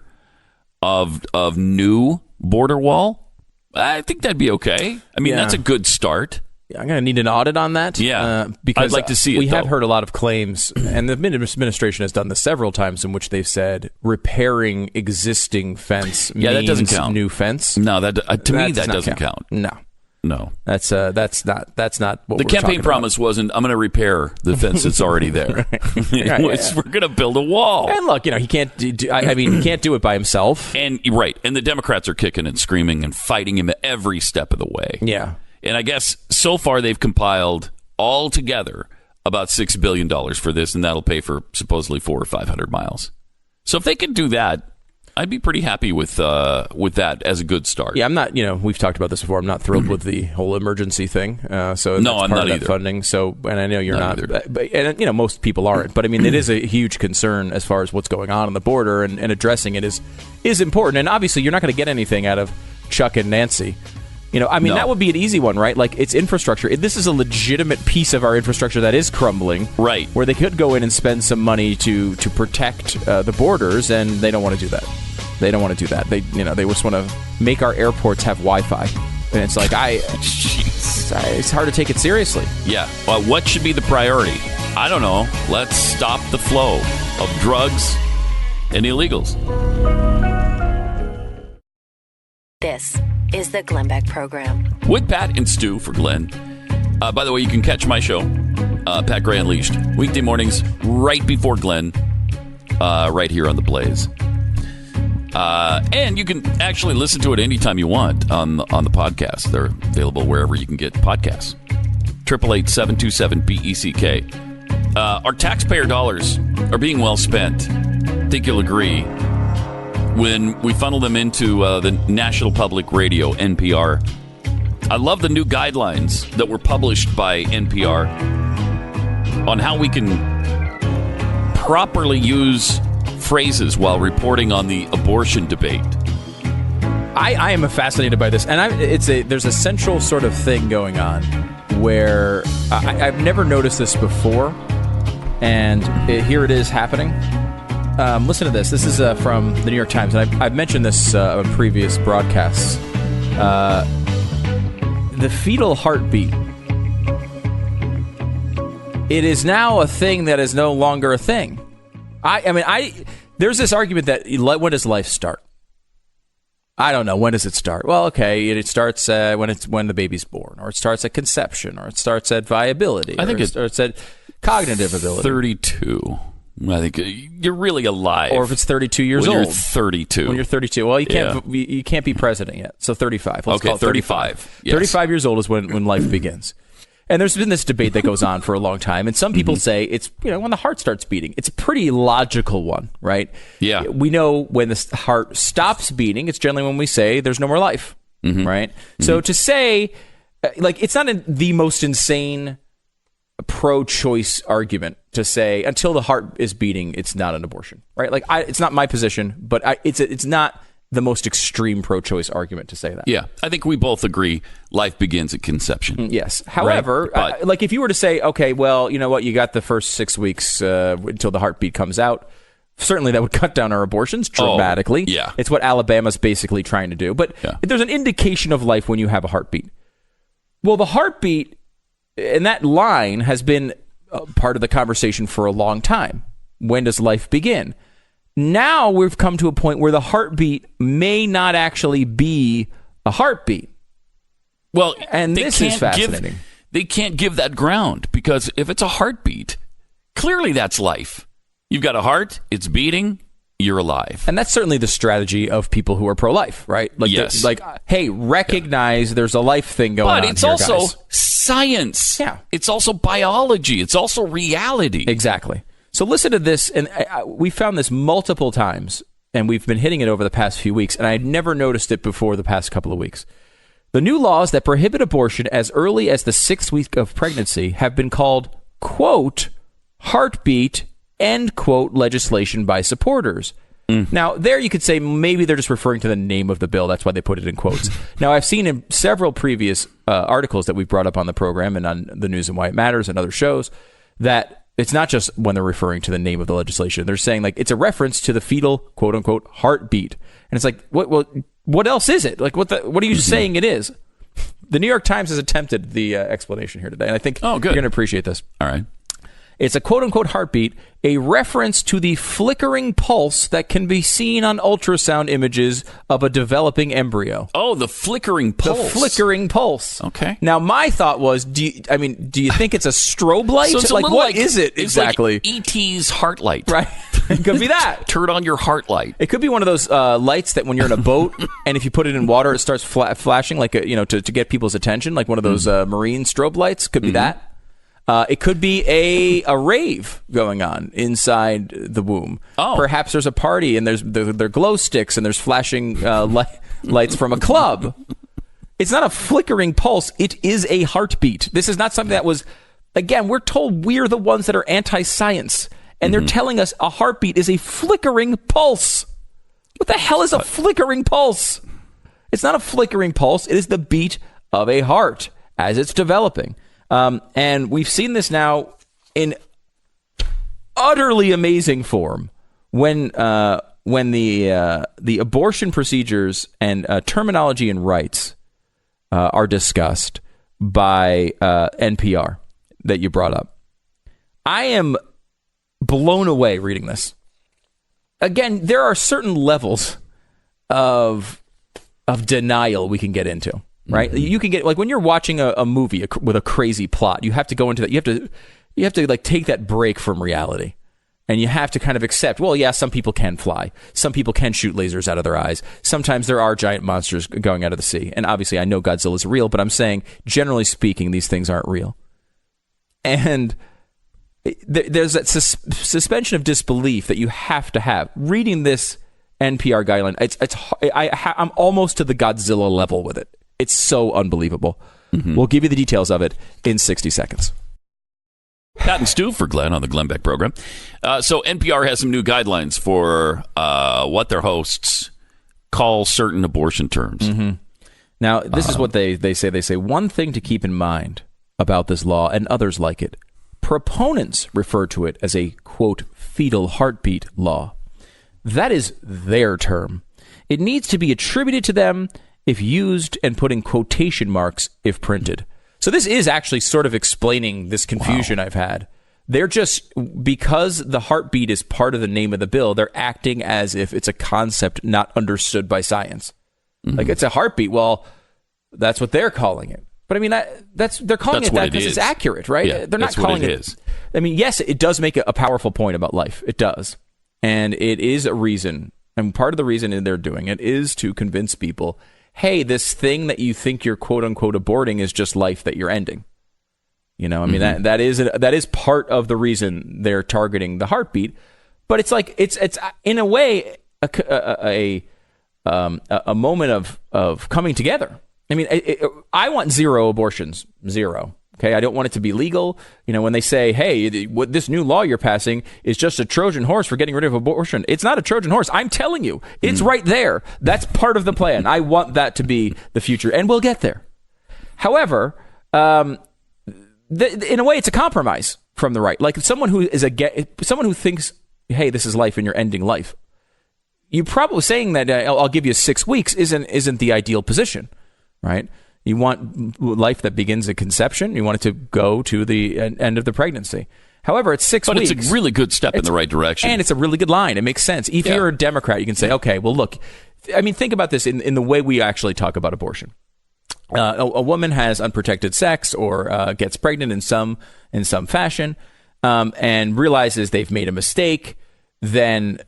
of new border wall, I think that'd be okay. I mean, that's a good start. I'm going to need an audit on that. Yeah, because I'd like to see it. We have heard a lot of claims, and the administration has done this several times, in which they've said repairing existing fence means that doesn't count. New fence. No, that me that doesn't count. No, that's not what the campaign promise wasn't. I'm going to repair the fence that's already there. We're going to build a wall. And look, he can't. He can't do it by himself. And the Democrats are kicking and screaming and fighting him every step of the way. Yeah. And I guess so far they've compiled all together about $6 billion for this, and that'll pay for supposedly 400 or 500 miles. So if they could do that, I'd be pretty happy with that as a good start. Yeah, I'm not. We've talked about this before. I'm not thrilled with the whole emergency thing. So no, I'm not either. Funding. So, and I know you're not. And most people aren't. But I mean, it is a huge concern as far as what's going on the border, and addressing it is important. And obviously, you're not going to get anything out of Chuck and Nancy. That would be an easy one, right? Like, it's infrastructure. This is a legitimate piece of our infrastructure that is crumbling. Right. Where they could go in and spend some money to protect the borders, and they don't want to do that. They don't want to do that. They just want to make our airports have Wi-Fi. And it's like, it's hard to take it seriously. Yeah. Well, what should be the priority? I don't know. Let's stop the flow of drugs and illegals. This is the Glenn Beck Program. With Pat and Stu for Glenn. By the way, you can catch my show, Pat Gray Unleashed, weekday mornings right before Glenn, right here on The Blaze. And you can actually listen to it anytime you want on the podcast. They're available wherever you can get podcasts. 888-727-BECK. Our taxpayer dollars are being well spent. I think you'll agree when we funnel them into the National Public Radio, NPR. I love the new guidelines that were published by NPR on how we can properly use phrases while reporting on the abortion debate. I am fascinated by this, and there's a central sort of thing going on where I've never noticed this before, and here it is happening. Listen to this. This is from the New York Times, and I've mentioned this on previous broadcasts. The fetal heartbeat. It is now a thing that is no longer a thing. There's this argument that when does life start? I don't know. When does it start? Well, okay, it starts when the baby's born, or it starts at conception, or it starts at viability. I think it starts at cognitive ability. 32. I think you're really alive. Or if it's 32 years old. When you're 32. When you're 32. Well, you can't be president yet. So 35. Let's call it 35. Yes. 35 years old is when life begins. And there's been this debate that goes on for a long time. And some people say it's when the heart starts beating. It's a pretty logical one, right? Yeah. We know when the heart stops beating, it's generally when we say there's no more life, right? So to say, it's not the most insane pro-choice argument to say until the heart is beating, it's not an abortion, right? It's not my position, but it's not the most extreme pro-choice argument to say that. Yeah, I think we both agree life begins at conception. Yes. However, right? If you were to say, okay, well, you know what, you got the first 6 weeks until the heartbeat comes out, certainly that would cut down our abortions dramatically. Yeah. It's what Alabama's basically trying to do. But there's an indication of life when you have a heartbeat. Well, the heartbeat, and that line has been part of the conversation for a long time. When does life begin? Now we've come to a point where the heartbeat may not actually be a heartbeat. Well, and this is fascinating. They can't give that ground, because if it's a heartbeat, clearly that's life. You've got a heart, it's beating, you're alive. And that's certainly the strategy of people who are pro-life, right? Yes. Hey, recognize there's a life thing going on. But it's here, also guys. Science. Yeah. It's also biology. It's also reality. Exactly. So listen to this, and we found this multiple times, and we've been hitting it over the past few weeks, and I had never noticed it before the past couple of weeks. The new laws that prohibit abortion as early as the 6th week of pregnancy have been called, quote, heartbeat, end quote, legislation by supporters. Now, there you could say maybe they're just referring to the name of the bill. That's why they put it in quotes. Now, I've seen in several previous articles that we've brought up on the program and on the News and Why It Matters and other shows that it's not just when they're referring to the name of the legislation. They're saying it's a reference to the fetal, quote unquote, heartbeat. And it's what else is it? What are you saying it is? The New York Times has attempted the explanation here today, and I think you're going to appreciate this. All right. It's a quote-unquote heartbeat, a reference to the flickering pulse that can be seen on ultrasound images of a developing embryo. Oh, the flickering pulse. The flickering pulse. Okay. Now, my thought was, do you think it's a strobe light? So it's what is it exactly? It's like E.T.'s heart light. Right. It could be that. Turn on your heart light. It could be one of those lights that when you're in a boat and if you put it in water, it starts flashing to get people's attention, like one of those marine strobe lights. Could be that. It could be a rave going on inside the womb. Oh. Perhaps there's a party and there are glow sticks and there's flashing lights from a club. It's not a flickering pulse. It is a heartbeat. This is not something that was, again, we're told we're the ones that are anti-science. And they're telling us a heartbeat is a flickering pulse. What the hell is a flickering pulse? It's not a flickering pulse. It is the beat of a heart as it's developing. And we've seen this now in utterly amazing form when when the abortion procedures and terminology and rights are discussed by NPR that you brought up, I am blown away reading this. Again, there are certain levels of denial we can get into, right? Mm-hmm. You can get, like, when you're watching a movie with a crazy plot, you have to go into that. You have to like take that break from reality. And you have to kind of accept, well, yeah, some people can fly. Some people can shoot lasers out of their eyes. Sometimes there are giant monsters going out of the sea. And obviously, I know Godzilla is real, but I'm saying, generally speaking, these things aren't real. And there's that suspension of disbelief that you have to have. Reading this NPR guideline, I'm almost to the Godzilla level with it. It's so unbelievable. Mm-hmm. We'll give you the details of it in 60 seconds. Pat and Stu for Glenn on the Glenn Beck program. So NPR has some new guidelines for what their hosts call certain abortion terms. Mm-hmm. Now, this is what they say. They say, one thing to keep in mind about this law and others like it. Proponents refer to it as a, quote, fetal heartbeat law. That is their term. It needs to be attributed to them if used and put in quotation marks if printed. So this is actually sort of explaining this confusion I've had. They're just, because the heartbeat is part of the name of the bill, they're acting as if it's a concept not understood by science. Mm-hmm. Like, it's a heartbeat. Well, that's what they're calling it. But I mean, they're calling it that because it's accurate, right? Yeah, they're not calling it. Is. I mean, yes, it does make a powerful point about life. It does. And it is a reason. And part of the reason they're doing it is to convince people, hey, this thing that you think you're quote unquote aborting is just life that you're ending. You know, I mean, mm-hmm. that is part of the reason they're targeting the heartbeat. But it's like it's in a way a moment of coming together. I mean, I want zero abortions, zero. Okay, I don't want it to be legal. You know, when they say, hey, what this new law you're passing is just a Trojan horse for getting rid of abortion. It's not a Trojan horse. I'm telling you, it's right there. That's part of the plan. I want that to be the future, and we'll get there. However, in a way, it's a compromise from the right. Like someone who thinks, hey, this is life and you're ending life. You probably saying that I'll give you 6 weeks isn't the ideal position, right? You want life that begins at conception. You want it to go to the end of the pregnancy. However, it's 6 weeks. But it's a really good step in the right direction. And it's a really good line. It makes sense. If you're a Democrat, you can say, okay, well, look, I mean, think about this in the way we actually talk about abortion. A woman has unprotected sex or gets pregnant in some fashion and realizes they've made a mistake, then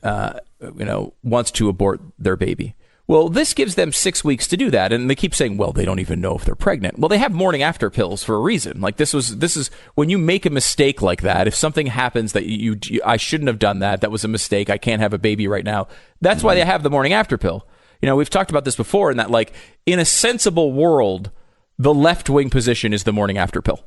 wants to abort their baby. Well, this gives them 6 weeks to do that, and they keep saying, well, they don't even know if they're pregnant. Well, they have morning after pills for a reason. Like this is when you make a mistake like that, if something happens that I shouldn't have done that was a mistake, I can't have a baby right now, that's why they have the morning after pill. You know, we've talked about this before, in that, like, in a sensible world, the left-wing position is the morning after pill.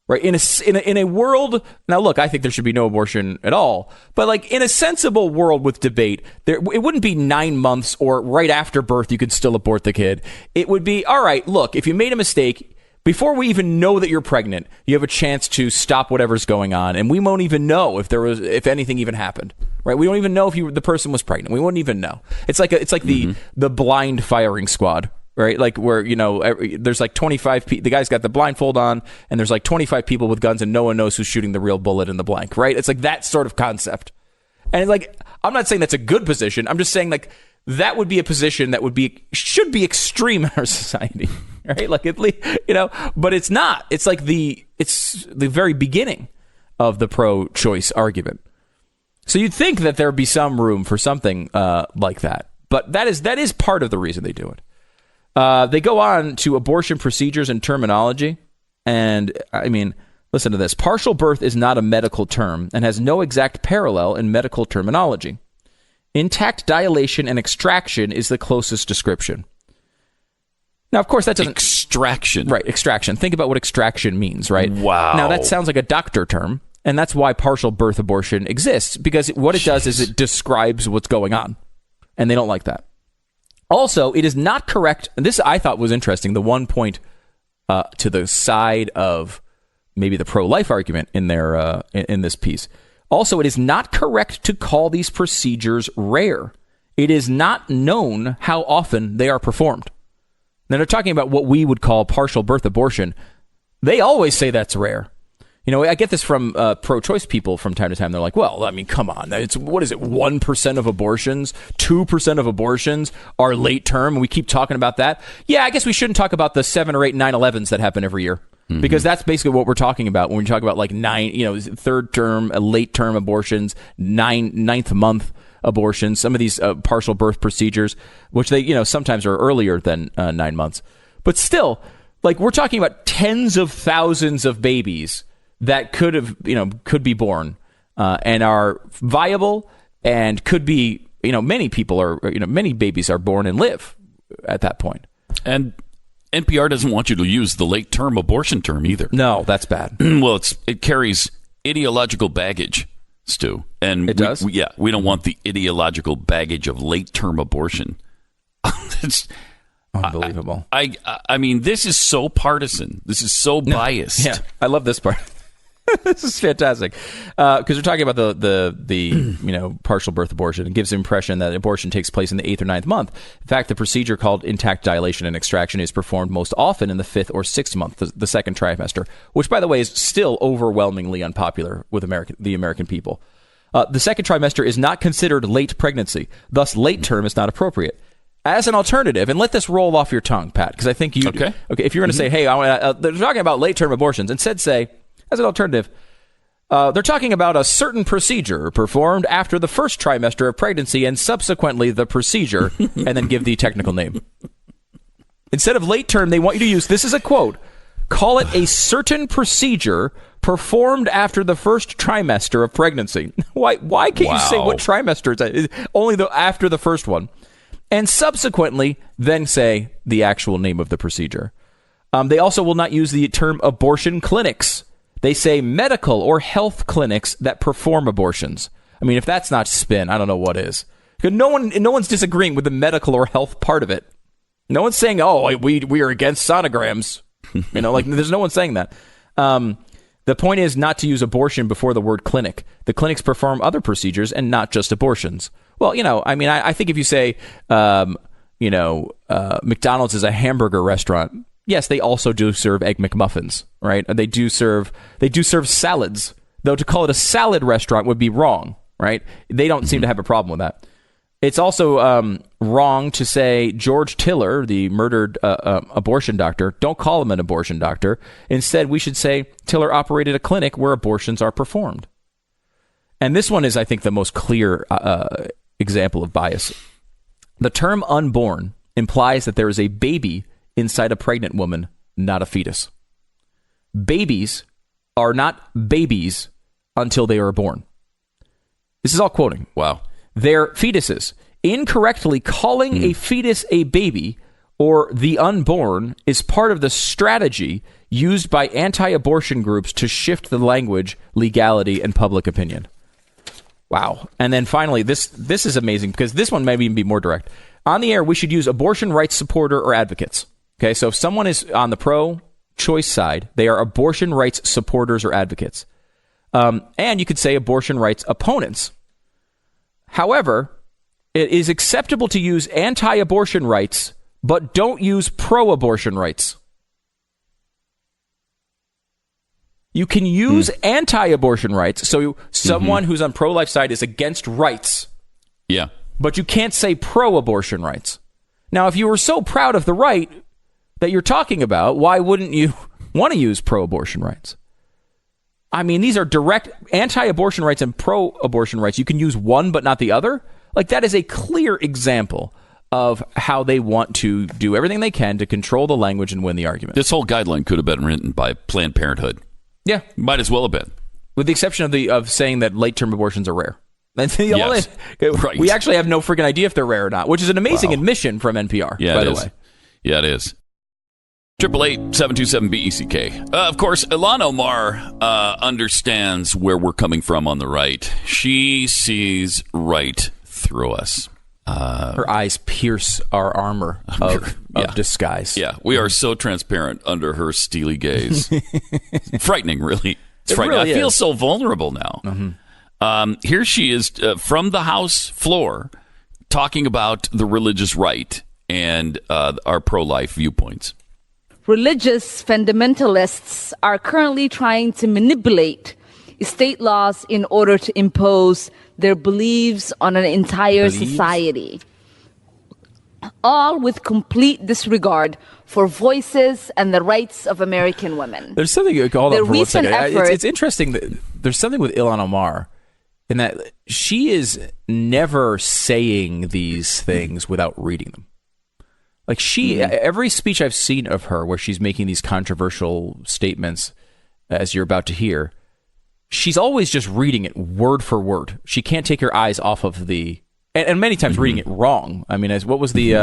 Right, in a world now, look, I think there should be no abortion at all. But like in a sensible world with debate, it wouldn't be 9 months or right after birth you could still abort the kid. It would be, all right, look, if you made a mistake before we even know that you're pregnant, you have a chance to stop whatever's going on, and we won't even know if anything even happened. Right, we don't even know if the person was pregnant. We wouldn't even know. It's like the blind firing squad. Right, like where, there's like 25 people. The guy's got the blindfold on, and there's like 25 people with guns, and no one knows who's shooting the real bullet in the blank. Right? It's like that sort of concept. And like, I'm not saying that's a good position. I'm just saying like that would be a position that should be extreme in our society. Right? Like at least, but it's not. It's like it's the very beginning of the pro-choice argument. So you'd think that there'd be some room for something like that, but that is part of the reason they do it. They go on to abortion procedures and terminology. And, I mean, listen to this. Partial birth is not a medical term and has no exact parallel in medical terminology. Intact dilation and extraction is the closest description. Now, of course, that doesn't... Extraction. Right, extraction. Think about what extraction means, right? Wow. Now, that sounds like a doctor term, and that's why partial birth abortion exists, because what it does is it describes what's going on, and they don't like that. Also, it is not correct, and this I thought was interesting, the one point to the side of maybe the pro-life argument in their in this piece. Also, it is not correct to call these procedures rare. it is not known how often they are performed. Now, they're talking about what we would call partial birth abortion. They always say that's rare. You know, I get this from pro-choice people from time to time. They're like, well, I mean, come on. What is it, 1% of abortions, 2% of abortions are late term, and we keep talking about that. Yeah, I guess we shouldn't talk about the 7 or 8 9/11s that happen every year, because that's basically what we're talking about when we talk about like third term, late term abortions, ninth month abortions, some of these partial birth procedures, which they, sometimes are earlier than 9 months. But still, like, we're talking about tens of thousands of babies that could be born and are viable and could be, many people are, many babies are born and live at that point. And NPR doesn't want you to use the late term abortion term either. No, that's bad. Well, it carries ideological baggage, Stu. And it does? We don't want the ideological baggage of late term abortion. It's unbelievable. I mean, this is so partisan. This is so biased. Yeah, I love this part. This is fantastic because we're talking about the partial birth abortion. It gives the impression that abortion takes place in the 8th or 9th month. In fact, the procedure called intact dilation and extraction is performed most often in the 5th or 6th month, the second trimester, which, by the way, is still overwhelmingly unpopular with the American people. The second trimester is not considered late pregnancy. Thus, late term is not appropriate. As an alternative, and let this roll off your tongue, Pat, because I think you... Okay, if you're going to say, hey, they're talking about late term abortions, instead say... As an alternative, they're talking about a certain procedure performed after the first trimester of pregnancy and subsequently the procedure, and then give the technical name. Instead of late term, they want you to use, this is a quote, call it a certain procedure performed after the first trimester of pregnancy. Why can't you say what trimester it's only after the first one? And subsequently, then say the actual name of the procedure. They also will not use the term abortion clinics. They say medical or health clinics that perform abortions. I mean, if that's not spin, I don't know what is. Because no one's disagreeing with the medical or health part of it. No one's saying, oh, we are against sonograms. There's no one saying that. The point is not to use abortion before the word clinic. The clinics perform other procedures and not just abortions. Well, I think if you say, McDonald's is a hamburger restaurant, yes, they also do serve Egg McMuffins, right? They do serve salads, though to call it a salad restaurant would be wrong, right? They don't seem to have a problem with that. It's also wrong to say George Tiller, the murdered abortion doctor, don't call him an abortion doctor. Instead, we should say Tiller operated a clinic where abortions are performed. And this one is, I think, the most clear example of bias. The term unborn implies that there is a baby inside a pregnant woman, not a fetus. Babies are not babies until they are born. This is all quoting. Wow. They're fetuses. Incorrectly calling a fetus a baby or the unborn is part of the strategy used by anti-abortion groups to shift the language, legality, and public opinion. Wow. And then finally, this is amazing because this one may even be more direct. On the air, we should use abortion rights supporter or advocates. Okay, so if someone is on the pro-choice side, they are abortion rights supporters or advocates. And you could say abortion rights opponents. However, it is acceptable to use anti-abortion rights, but don't use pro-abortion rights. You can use anti-abortion rights, so someone who's on pro-life side is against rights. Yeah. But you can't say pro-abortion rights. Now, if you were so proud of the right that you're talking about, why wouldn't you want to use pro-abortion rights? I mean, these are direct anti-abortion rights and pro-abortion rights. You can use one but not the other. Like, that is a clear example of how they want to do everything they can to control the language and win the argument. This whole guideline could have been written by Planned Parenthood. Yeah. Might as well have been. With the exception of saying that late-term abortions are rare. Yes. Right. We actually have no freaking idea if they're rare or not, which is an amazing admission from NPR, by the way. Yeah, it is. 888-727-BECK. Of course, Ilhan Omar understands where we're coming from on the right. She sees right through us. Her eyes pierce our armor of disguise. Yeah, we are so transparent under her steely gaze. Frightening, really. It's frightening. Really I feel so vulnerable now. Here she is from the House floor talking about the religious right and our pro-life viewpoints. Religious fundamentalists are currently trying to manipulate state laws in order to impose their beliefs on an entire society, all with complete disregard for voices and the rights of American women. There's something. Hold on for 1 second. It's interesting that there's something with Ilhan Omar in that she is never saying these things without reading them. Like every speech I've seen of her where she's making these controversial statements, as you're about to hear, she's always just reading it word for word. She can't take her eyes off of and many times reading it wrong. I mean, what was the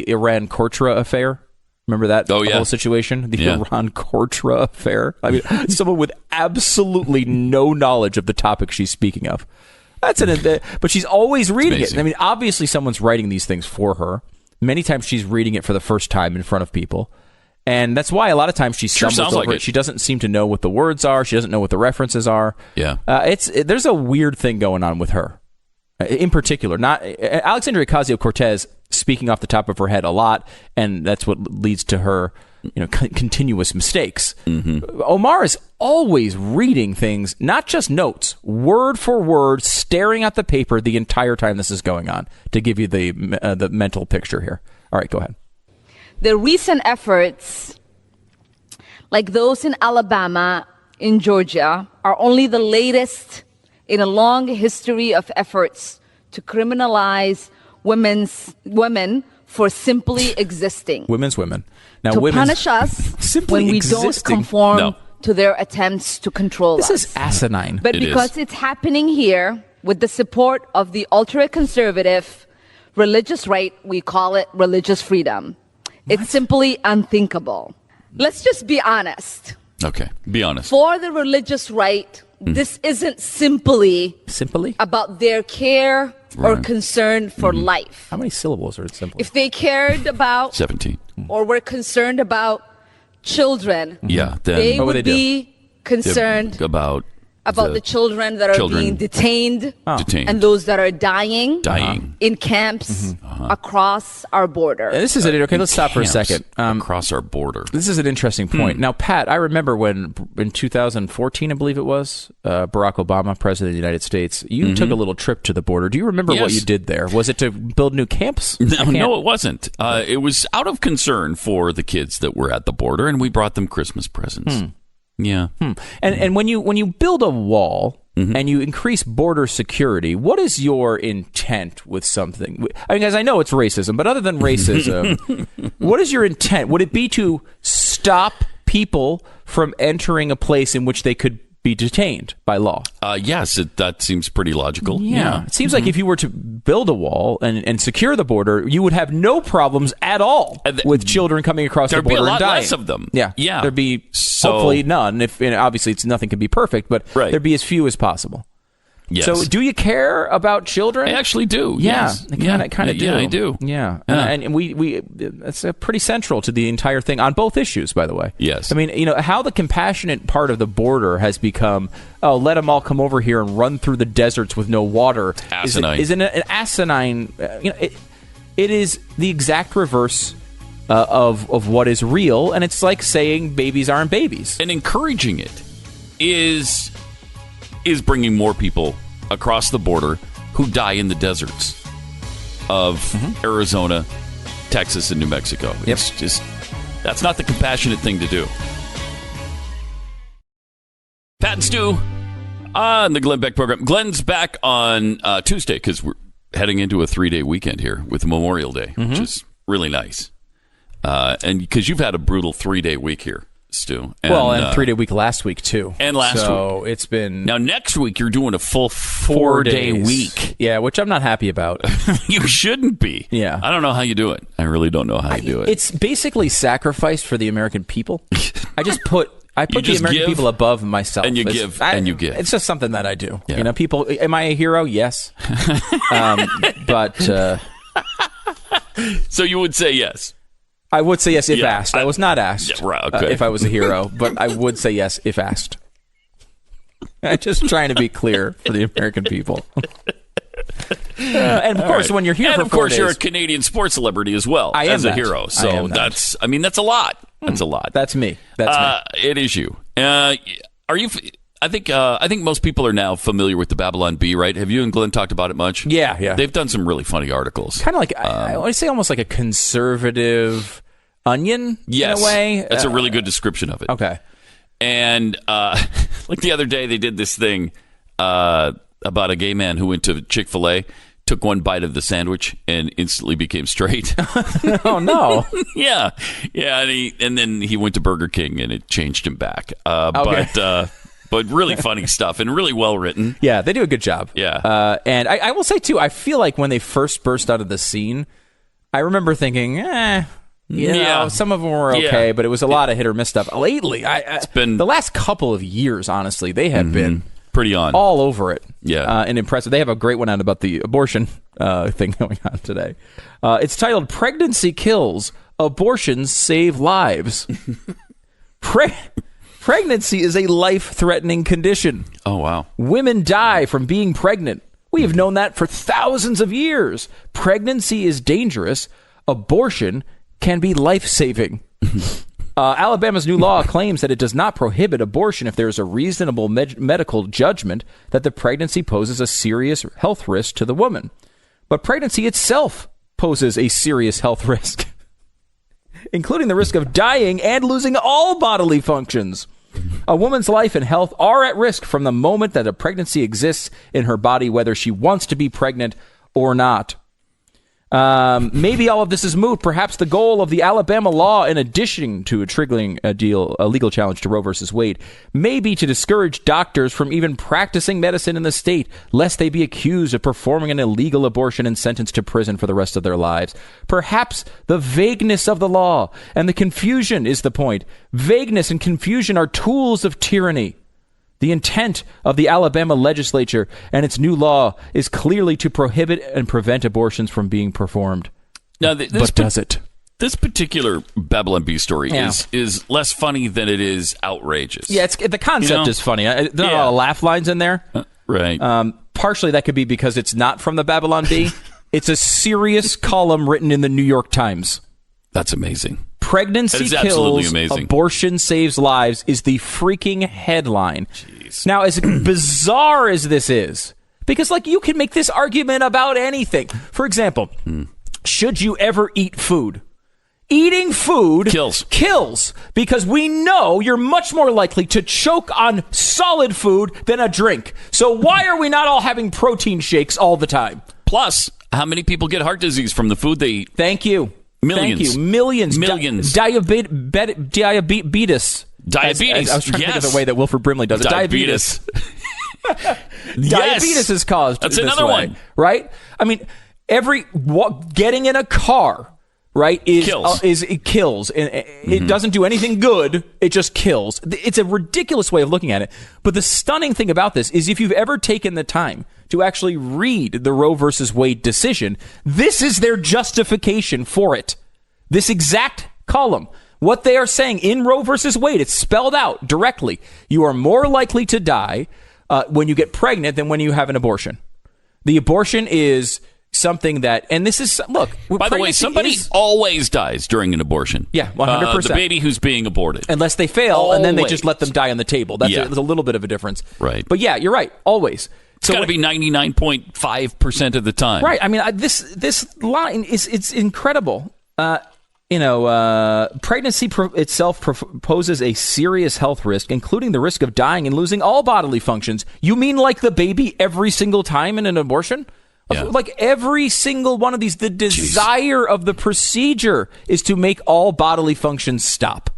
Iran Contra affair? Remember that whole situation? The Iran Contra affair. I mean, someone with absolutely no knowledge of the topic she's speaking of. But she's always reading it. I mean, obviously someone's writing these things for her. Many times she's reading it for the first time in front of people. And that's why a lot of times she stumbles over it. She doesn't seem to know what the words are. She doesn't know what the references are. Yeah. There's a weird thing going on with her. In particular, not Alexandria Ocasio-Cortez speaking off the top of her head a lot, and that's what leads to her, continuous mistakes. Omar is always reading things, not just notes, word for word, staring at the paper the entire time this is going on, to give you the mental picture here. All right, go ahead. The recent efforts, like those in Alabama, in Georgia, are only the latest in a long history of efforts to criminalize women for simply existing. Women. Now, to punish us when we don't conform to their attempts to control us. This is asinine. But because it's happening here with the support of the ultra-conservative religious right, we call it religious freedom. What? It's simply unthinkable. Let's just be honest. Okay, be honest. For the religious right, this isn't simply about their care or concern for life. How many syllables are it simply? If they cared about 17 or were concerned about children, then they would be concerned about the children that are being detained and those that are dying in camps across our border. This is okay. Let's stop for a second. Across our border. This is an interesting point. Now, Pat, I remember when in 2014, I believe it was, Barack Obama, president of the United States, you took a little trip to the border. Do you remember what you did there? Was it to build new camps? No, it wasn't. It was out of concern for the kids that were at the border, and we brought them Christmas presents. Yeah. And when you build a wall and you increase border security, what is your intent with something? I mean, guys, I know it's racism, but other than racism, what is your intent? Would it be to stop people from entering a place in which they could be detained by law? Yes, that seems pretty logical. Yeah. It seems like if you were to build a wall and secure the border, you would have no problems at all with children coming across the border and dying. There'd be a lot less of them. Yeah. There'd be hopefully none. Obviously, nothing can be perfect, but there'd be as few as possible. Yes. So, do you care about children? I actually do. Yes. I kind of do. Yeah, I do. Yeah. And we that's pretty central to the entire thing on both issues, by the way. Yes. I mean, how the compassionate part of the border has become, let them all come over here and run through the deserts with no water. Asinine. Is an asinine. It is the exact reverse of what is real, and it's like saying babies aren't babies. And encouraging it is bringing more people across the border who die in the deserts of Arizona, Texas, and New Mexico. It's just, that's not the compassionate thing to do. Pat and Stu on the Glenn Beck program. Glenn's back on Tuesday because we're heading into a 3-day weekend here with Memorial Day, which is really nice. And because you've had a brutal 3-day week here, Stu. And 3-day week last week, too. And last week. So it's been... Now, next week, you're doing a full 4-day week. Yeah, which I'm not happy about. You shouldn't be. Yeah. I don't know how you do it. I really don't know how you do it. It's basically sacrifice for the American people. I put the American people above myself. And you give. It's just something that I do. Yeah. People, am I a hero? Yes. But... So you would say yes? I would say yes if asked. I was not asked okay. If I was a hero, but I would say yes if asked. I'm just trying to be clear for the American people. And of course, when you're here and for of course, 4 days, you're a Canadian sports celebrity as well as a hero. So that's a lot. That's a lot. That's me. That's me. It is you. Are you? I think most people are now familiar with the Babylon Bee, right? Have you and Glenn talked about it much? Yeah. They've done some really funny articles. Kind of like I want to say almost like a conservative Onion in a way. That's a really good description of it. Okay. And like the other day, they did this thing about a gay man who went to Chick-fil-A, took one bite of the sandwich, and instantly became straight. Oh, no. Yeah. And then he went to Burger King, and it changed him back. But really funny stuff and really well written. Yeah, they do a good job. Yeah. And I will say, too, I feel like when they first burst out of the scene, I remember thinking, some of them were okay, but it was a lot of hit or miss stuff. Lately, it's been the last couple of years, honestly, they have been pretty on all over it. Yeah. And impressive. They have a great one out about the abortion thing going on today. It's titled Pregnancy Kills, Abortions Save Lives. Pregnancy is a life-threatening condition. Oh, wow. Women die from being pregnant. We have known that for thousands of years. Pregnancy is dangerous. Abortion can be life-saving. Alabama's new law claims that it does not prohibit abortion if there is a reasonable medical judgment that the pregnancy poses a serious health risk to the woman. But pregnancy itself poses a serious health risk, including the risk of dying and losing all bodily functions. A woman's life and health are at risk from the moment that a pregnancy exists in her body, whether she wants to be pregnant or not. Maybe all of this is moot. Perhaps the goal of the Alabama law, in addition to triggering a legal challenge to Roe versus Wade, may be to discourage doctors from even practicing medicine in the state, lest they be accused of performing an illegal abortion and sentenced to prison for the rest of their lives. Perhaps the vagueness of the law and the confusion is the point. Vagueness and confusion are tools of tyranny. The intent of the Alabama legislature and its new law is clearly to prohibit and prevent abortions from being performed. Now, but does it? This particular Babylon Bee story is less funny than it is outrageous. Yeah, the concept is funny. There are a lot of laugh lines in there. Right. Partially that could be because it's not from the Babylon Bee. It's a serious column written in the New York Times. That's amazing. Pregnancy kills, abortion saves lives is the freaking headline. Jeez. Now, as bizarre as this is, because you can make this argument about anything. For example, should you ever eat food? Eating food kills because we know you're much more likely to choke on solid food than a drink. So why are we not all having protein shakes all the time? Plus, how many people get heart disease from the food they eat? Thank you. Millions. Thank you. Millions. Diabetes. Diabetes. I was trying to think of the way that Wilford Brimley does it. Diabetes. Diabetes is caused. That's another one. Right? I mean, getting in a car, right, it kills. And it doesn't do anything good. It just kills. It's a ridiculous way of looking at it. But the stunning thing about this is if you've ever taken the time to actually read the Roe versus Wade decision, this is their justification for it. This exact column. What they are saying in Roe versus Wade, it's spelled out directly. You are more likely to die when you get pregnant than when you have an abortion. The abortion is something that, and this is, look. By the way, somebody always dies during an abortion. Yeah, 100%. The baby who's being aborted. Unless they fail, and then they just let them die on the table. There's a little bit of a difference. Right. But yeah, you're right, always. It's got to be 99.5% of the time. Right. I mean, this line it's incredible. Pregnancy itself poses a serious health risk, including the risk of dying and losing all bodily functions. You mean like the baby every single time in an abortion? Yeah. Like every single one of these, the desire of the procedure is to make all bodily functions stop.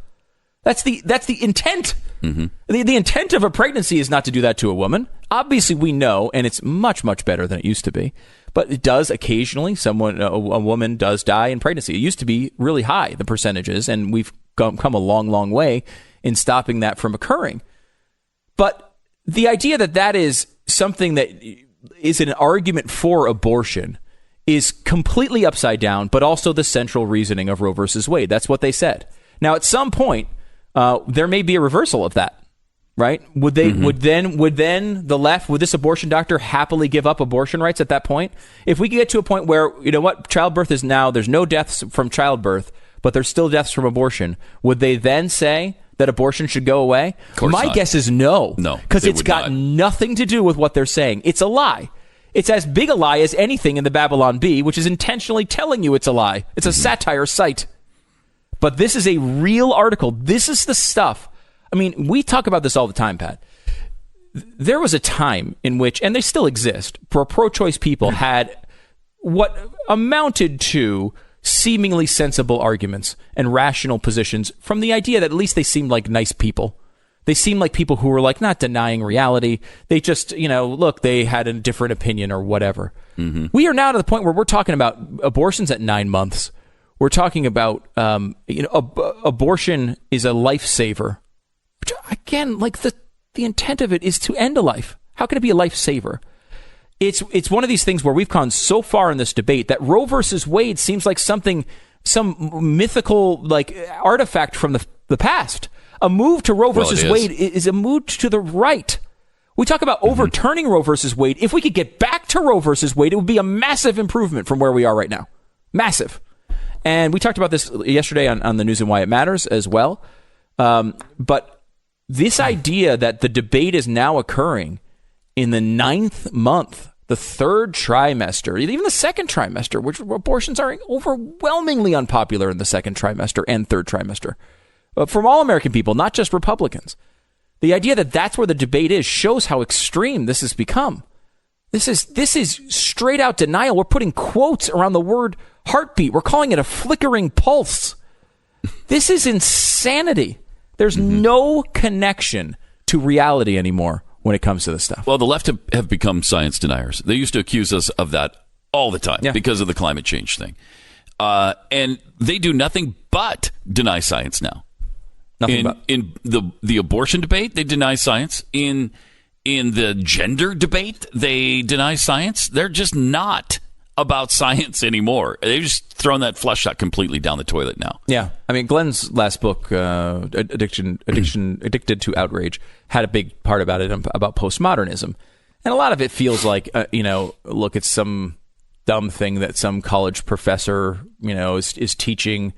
That's the intent. Mm-hmm. The intent of a pregnancy is not to do that to a woman. Obviously, we know, and it's much, much better than it used to be. But it does occasionally, a woman does die in pregnancy. It used to be really high, the percentages, and we've come a long, long way in stopping that from occurring. But the idea that is something that is an argument for abortion is completely upside down, but also the central reasoning of Roe versus Wade. That's what they said. Now, at some point, there may be a reversal of that. right? Would then the left, would this abortion doctor happily give up abortion rights at that point? If we could get to a point where, you know what, childbirth is now, there's no deaths from childbirth, but there's still deaths from abortion, would they then say that abortion should go away? My guess is no. No, because it's got nothing to do with what they're saying. It's a lie. It's as big a lie as anything in the Babylon Bee, which is intentionally telling you it's a lie. It's a satire site. But this is a real article. This is the stuff. I mean, we talk about this all the time, Pat. There was a time in which, and they still exist, for pro-choice people had what amounted to seemingly sensible arguments and rational positions from the idea that at least they seemed like nice people. They seemed like people who were like not denying reality. They just, look, they had a different opinion or whatever. Mm-hmm. We are now to the point where we're talking about abortions at 9 months. We're talking about, abortion is a lifesaver. Again, like the intent of it is to end a life. How can it be a lifesaver? It's one of these things where we've gone so far in this debate that Roe versus Wade seems like some mythical like artifact from the past. A move to Roe versus Wade is a move to the right. We talk about overturning Roe versus Wade. If we could get back to Roe versus Wade, it would be a massive improvement from where we are right now. Massive. And we talked about this yesterday on the News and Why It Matters as well. But this idea that the debate is now occurring in the 9th month, the 3rd trimester, even the 2nd trimester, which abortions are overwhelmingly unpopular in the 2nd trimester and 3rd trimester, from all American people, not just Republicans. The idea that that's where the debate is shows how extreme this has become. This is straight out denial. We're putting quotes around the word heartbeat. We're calling it a flickering pulse. This is insanity. There's no connection to reality anymore when it comes to this stuff. Well, the left have become science deniers. They used to accuse us of that all the time because of the climate change thing. And they do nothing but deny science now. In the abortion debate, they deny science. In the gender debate, they deny science. They're just not about science anymore. They've just thrown that flush shot completely down the toilet now. Yeah. I mean, Glenn's last book, Addicted to Outrage, had a big part about it, about postmodernism. And a lot of it feels like, look, it's some dumb thing that some college professor, is teaching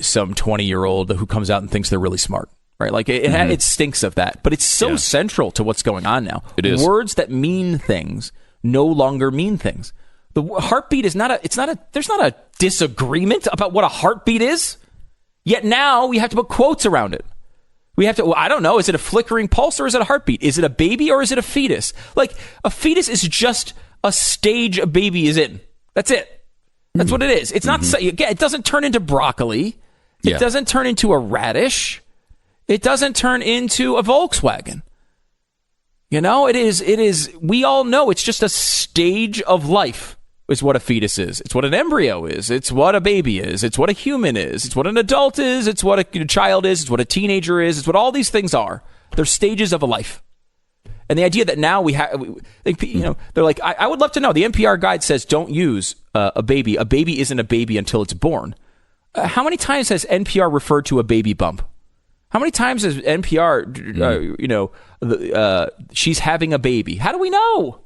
some 20-year-old who comes out and thinks they're really smart. Right, like it stinks of that, but it's so central to what's going on now. It is. Words that mean things no longer mean things. The heartbeat is there's not a disagreement about what a heartbeat is. Yet now we have to put quotes around it. We have to, I don't know, is it a flickering pulse or is it a heartbeat? Is it a baby or is it a fetus? Like a fetus is just a stage a baby is in. That's it. That's what it is. It's not, it doesn't turn into broccoli. It doesn't turn into a radish. It doesn't turn into a Volkswagen. It is, we all know it's just a stage of life is what a fetus is. It's what an embryo is. It's what a baby is. It's what a human is. It's what an adult is. It's what a child is. It's what a teenager is. It's what all these things are. They're stages of a life. And the idea that now we have, they're like, I would love to know. The NPR guide says don't use a baby. A baby isn't a baby until it's born. How many times has NPR referred to a baby bump? How many times has NPR, she's having a baby? How do we know?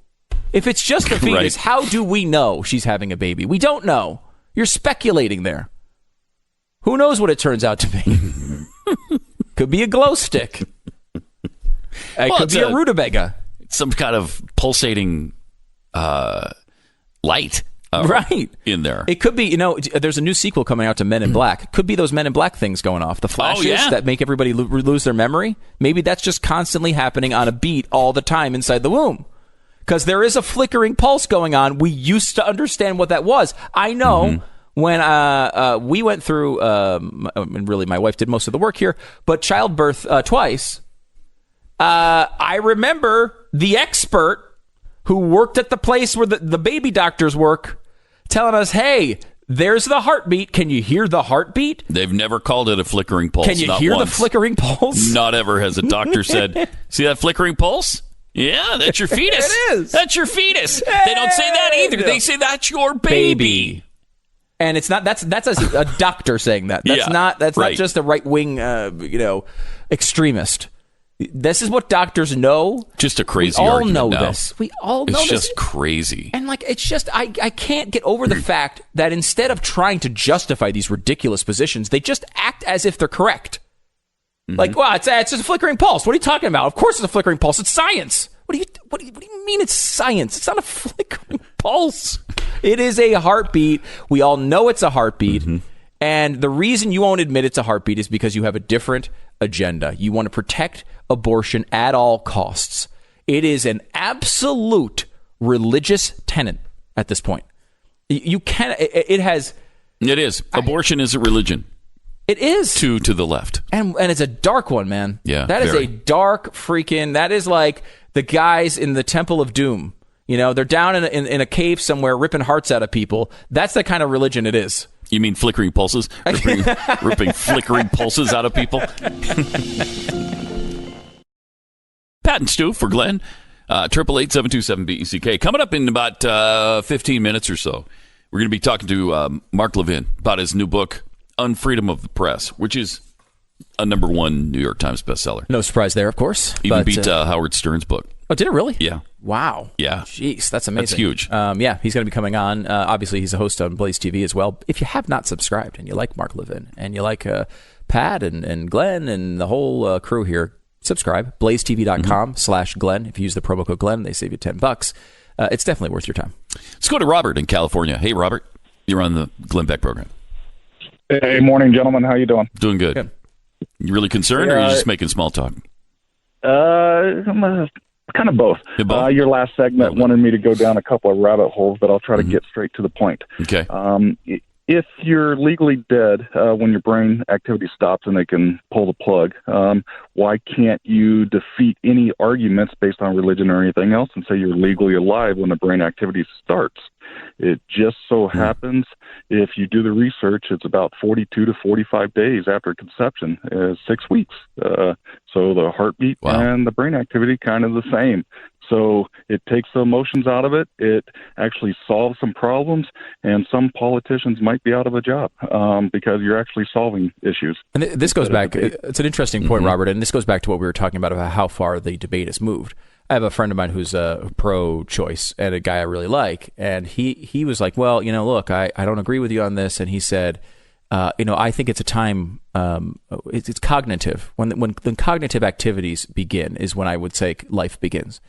If it's just a fetus, how do we know she's having a baby? We don't know. You're speculating there. Who knows what it turns out to be? Could be a glow stick. It could be a rutabaga. Some kind of pulsating light. In there. It could be, there's a new sequel coming out to Men in Black. It could be those Men in Black things going off. The flashes that make everybody lose their memory. Maybe that's just constantly happening on a beat all the time inside the womb. Because there is a flickering pulse going on. We used to understand what that was. I know when we went through, and really my wife did most of the work here, but childbirth twice. I remember the expert who worked at the place where the baby doctors work telling us, hey, there's the heartbeat. Can you hear the heartbeat? They've never called it a flickering pulse. Can you hear the flickering pulse? Not ever has a doctor said, see that flickering pulse? Yeah, that's your fetus. It is. That's your fetus. They don't say that either. They say that's your baby. And it's not, that's a doctor saying that. That's not just a right-wing, extremist. This is what doctors know. Just a crazy We all argument know now. this. We all know It's this. just crazy. And it's just, I can't get over the fact that instead of trying to justify these ridiculous positions, they just act as if they're correct. Well, it's just a flickering pulse. What are you talking about? Of course it's a flickering pulse. It's science. What do you mean it's science? It's not a flickering pulse. It is a heartbeat. We all know it's a heartbeat. And the reason you won't admit it's a heartbeat is because you have a different agenda. You want to protect abortion at all costs. It is an absolute religious tenet at this point. You can't. It is. Abortion is a religion. It is to the left, and it's a dark one, man. Yeah, that is a dark freaking. That is like the guys in the Temple of Doom. They're down in a cave somewhere ripping hearts out of people. That's the kind of religion it is. You mean flickering pulses? Ripping flickering pulses out of people? Pat and Stu for Glenn. 888-727-BECK. Coming up in about 15 minutes or so, we're going to be talking to Mark Levin about his new book, Unfreedom of the Press, which is a #1 New York Times bestseller. No surprise there, of course. Even beat Howard Stern's book. Oh, did it really? Yeah. Wow. Yeah. Jeez, that's amazing. That's huge. Yeah, he's going to be coming on. Obviously, he's a host on Blaze TV as well. If you have not subscribed and you like Mark Levin and you like Pat and Glenn and the whole crew here, subscribe. BlazeTV.com/Glenn. If you use the promo code Glenn, they save you $10. It's definitely worth your time. Let's go to Robert in California. Hey, Robert. You're on the Glenn Beck program. Hey, morning, gentlemen. How you doing? Doing good. You really concerned, or are you just making small talk? Kind of both. Your last segment wanted me to go down a couple of rabbit holes, but I'll try to get straight to the point. Okay. If you're legally dead when your brain activity stops and they can pull the plug, why can't you defeat any arguments based on religion or anything else and say you're legally alive when the brain activity starts? It just so happens, if you do the research, it's about 42 to 45 days after conception, 6 weeks. So the heartbeat and the brain activity kind of the same. So it takes the emotions out of it. It actually solves some problems, and some politicians might be out of a job because you're actually solving issues. And this goes back, it's an interesting point, Robert, and this goes back to what we were talking about how far the debate has moved. I have a friend of mine who's pro-choice and a guy I really like, and he was like, well, look, I don't agree with you on this, and he said, I think it's a time, it's cognitive. When the cognitive activities begin is when I would say life begins.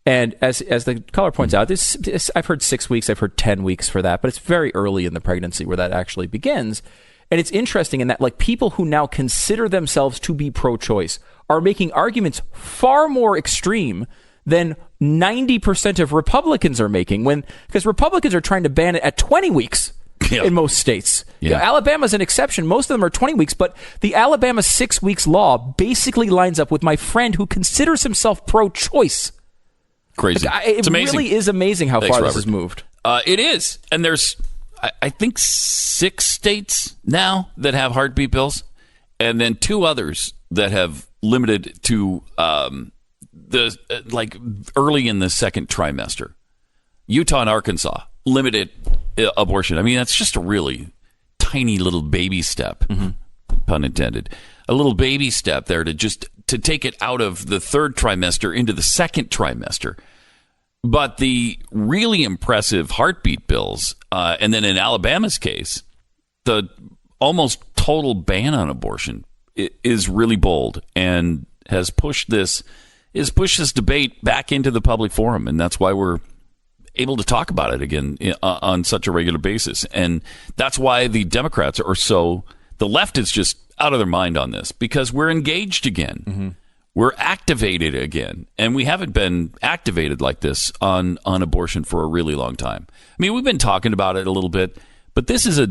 And as the caller points out, this I've heard 6 weeks, I've heard 10 weeks for that, but it's very early in the pregnancy where that actually begins. And it's interesting in that, like, people who now consider themselves to be pro-choice are making arguments far more extreme than 90% of Republicans are making, because Republicans are trying to ban it at 20 weeks in most states. Yeah. Alabama's an exception. Most of them are 20 weeks, but the Alabama 6 weeks law basically lines up with my friend who considers himself pro-choice. Crazy. It's amazing. It really is amazing how far this has moved. It is. And there's, I think, 6 states now that have heartbeat bills, and then 2 others that have limited to early in the second trimester. Utah and Arkansas limited abortion. I mean, that's just a really tiny little baby step, pun intended. A little baby step there to take it out of the third trimester into the second trimester. But the really impressive heartbeat bills, and then in Alabama's case, the almost total ban on abortion is really bold and has pushed this debate back into the public forum, and that's why we're able to talk about it again on such a regular basis. And that's why the Democrats are the left is just out of their mind on this, because we're engaged again. We're activated again, and we haven't been activated like this on abortion for a really long time. I mean, we've been talking about it a little bit, but this is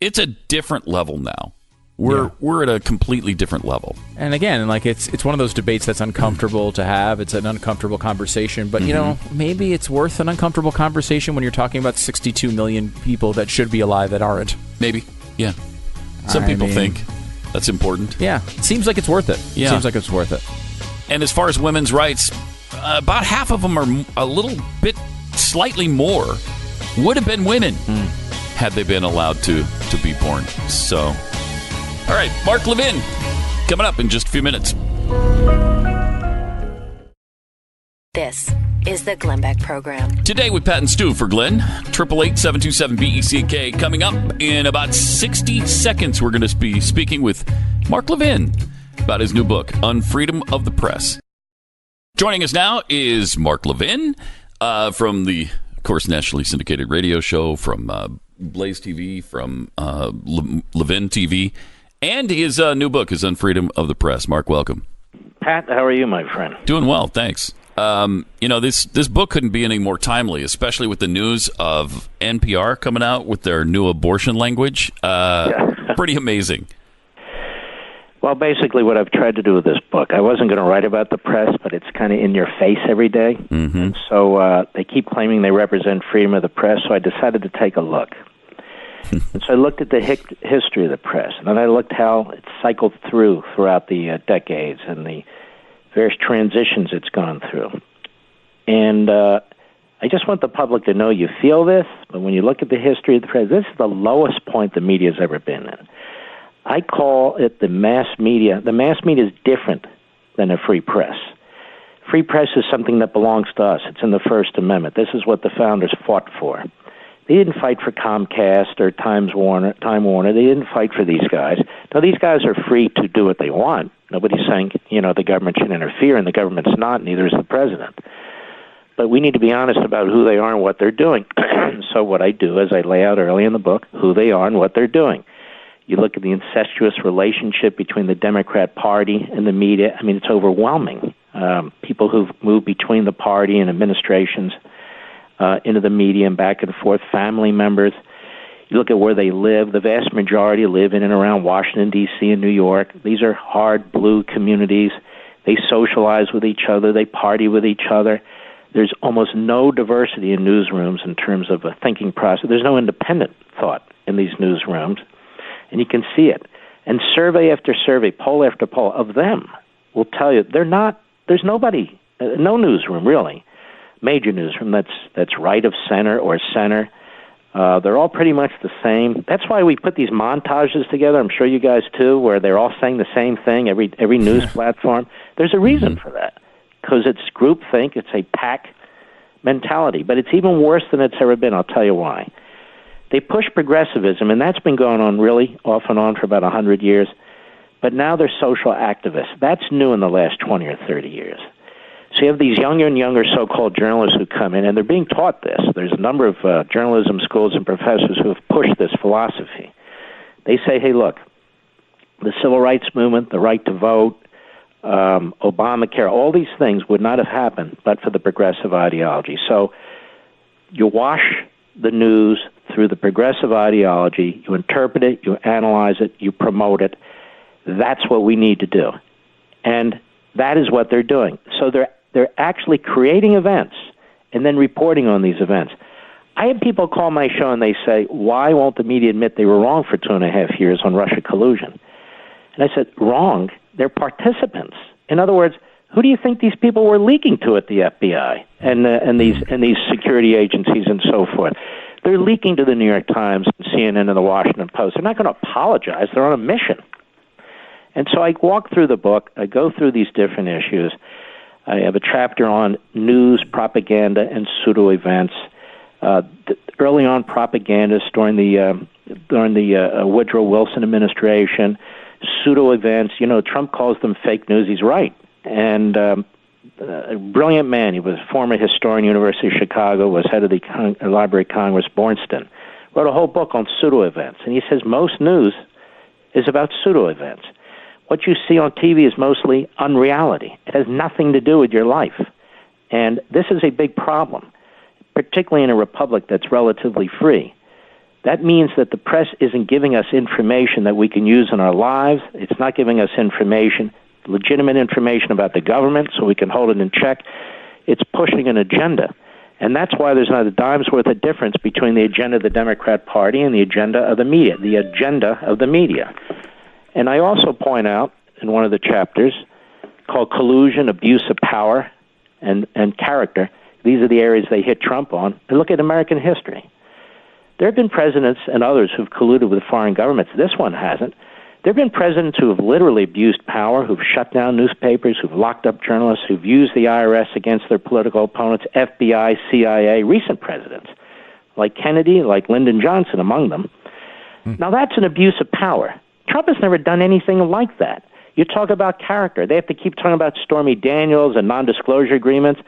it's a different level now. We're at a completely different level. And again, like it's one of those debates that's uncomfortable to have. It's an uncomfortable conversation, but maybe it's worth an uncomfortable conversation when you're talking about 62 million people that should be alive that aren't. Maybe, yeah. Some people think that's important. Yeah, it seems like it's worth it. Yeah. Seems like it's worth it. And as far as women's rights, about half of them are a little bit, slightly more, would have been women had they been allowed to be born. So, all right, Mark Levin, coming up in just a few minutes. This is the Glenn Beck Program. Today with Pat and Stu for Glenn. 888-727-BECK. Coming up in about 60 seconds, we're going to be speaking with Mark Levin about his new book, On Freedom of the Press. Joining us now is Mark Levin from the, of course, nationally syndicated radio show, from Blaze TV, from Levin TV, and his new book is On Freedom of the Press. Mark, welcome. Pat, how are you, my friend? Doing well, thanks. This book couldn't be any more timely, especially with the news of NPR coming out with their new abortion language. Pretty amazing. Well, basically what I've tried to do with this book, I wasn't going to write about the press, but it's kind of in your face every day. Mm-hmm. So they keep claiming they represent freedom of the press, so I decided to take a look. And so I looked at the history of the press, and then I looked how it cycled throughout the decades and the various transitions it's gone through. And I just want the public to know you feel this, but when you look at the history of the press, this is the lowest point the media's ever been in. I call it the mass media. The mass media is different than a free press. Free press is something that belongs to us. It's in the First Amendment. This is what the founders fought for. They didn't fight for Comcast or Time Warner. They didn't fight for these guys. Now, these guys are free to do what they want. Nobody's saying, the government should interfere, and the government's not, neither is the president. But we need to be honest about who they are and what they're doing. So what I do is I lay out early in the book who they are and what they're doing. You look at the incestuous relationship between the Democrat Party and the media. I mean, it's overwhelming. People who've moved between the party and administrations into the media and back and forth, family members. You look at where they live. The vast majority live in and around Washington, D.C. and New York. These are hard blue communities. They socialize with each other. They party with each other. There's almost no diversity in newsrooms in terms of a thinking process. There's no independent thought in these newsrooms. And you can see it. And survey after survey, poll after poll of them will tell you there's nobody, no newsroom really, major newsroom that's right of center or center. They're all pretty much the same. That's why we put these montages together, I'm sure you guys too, where they're all saying the same thing, every news platform. There's a reason for that, because it's groupthink, it's a pack mentality. But it's even worse than it's ever been. I'll tell you why. They push progressivism, and that's been going on really off and on for about 100 years. But now they're social activists. That's new in the last 20 or 30 years. So you have these younger and younger so-called journalists who come in, and they're being taught this. There's a number of journalism schools and professors who have pushed this philosophy. They say, hey, look, the civil rights movement, the right to vote, Obamacare, all these things would not have happened but for the progressive ideology. So you wash the news through the progressive ideology, you interpret it, you analyze it, you promote it. That's what we need to do. And that is what they're doing. So they're actually creating events and then reporting on these events. I have people call my show and they say, why won't the media admit they were wrong for 2.5 years on Russia collusion? And I said, wrong? They're participants. In other words, who do you think these people were leaking to at the FBI and these security agencies and so forth? They're leaking to the New York Times and CNN and the Washington Post. They're not going to apologize. They're on a mission. And so I walk through the book. I go through these different issues. I have a chapter on news, propaganda, and pseudo-events. Early on propagandists during the Woodrow Wilson administration, pseudo-events. Trump calls them fake news. He's right. And a brilliant man. He was a former historian, University of Chicago, was head of the Library of Congress, Bornston. Wrote a whole book on pseudo-events. And he says most news is about pseudo-events. What you see on TV is mostly unreality. It has nothing to do with your life. And this is a big problem, particularly in a republic that's relatively free. That means that the press isn't giving us information that we can use in our lives. It's not giving us legitimate information about the government so we can hold it in check. It's pushing an agenda. And that's why there's not a dime's worth of difference between the agenda of the Democrat Party and the agenda of the media, And I also point out in one of the chapters called Collusion, Abuse of Power, and Character. These are the areas they hit Trump on. And look at American history. There have been presidents and others who've colluded with foreign governments. This one hasn't. There have been presidents who have literally abused power, who've shut down newspapers, who've locked up journalists, who've used the IRS against their political opponents, FBI, CIA, recent presidents, like Kennedy, like Lyndon Johnson, among them. Now, that's an abuse of power. Trump has never done anything like that. You talk about character. They have to keep talking about Stormy Daniels and non-disclosure agreements.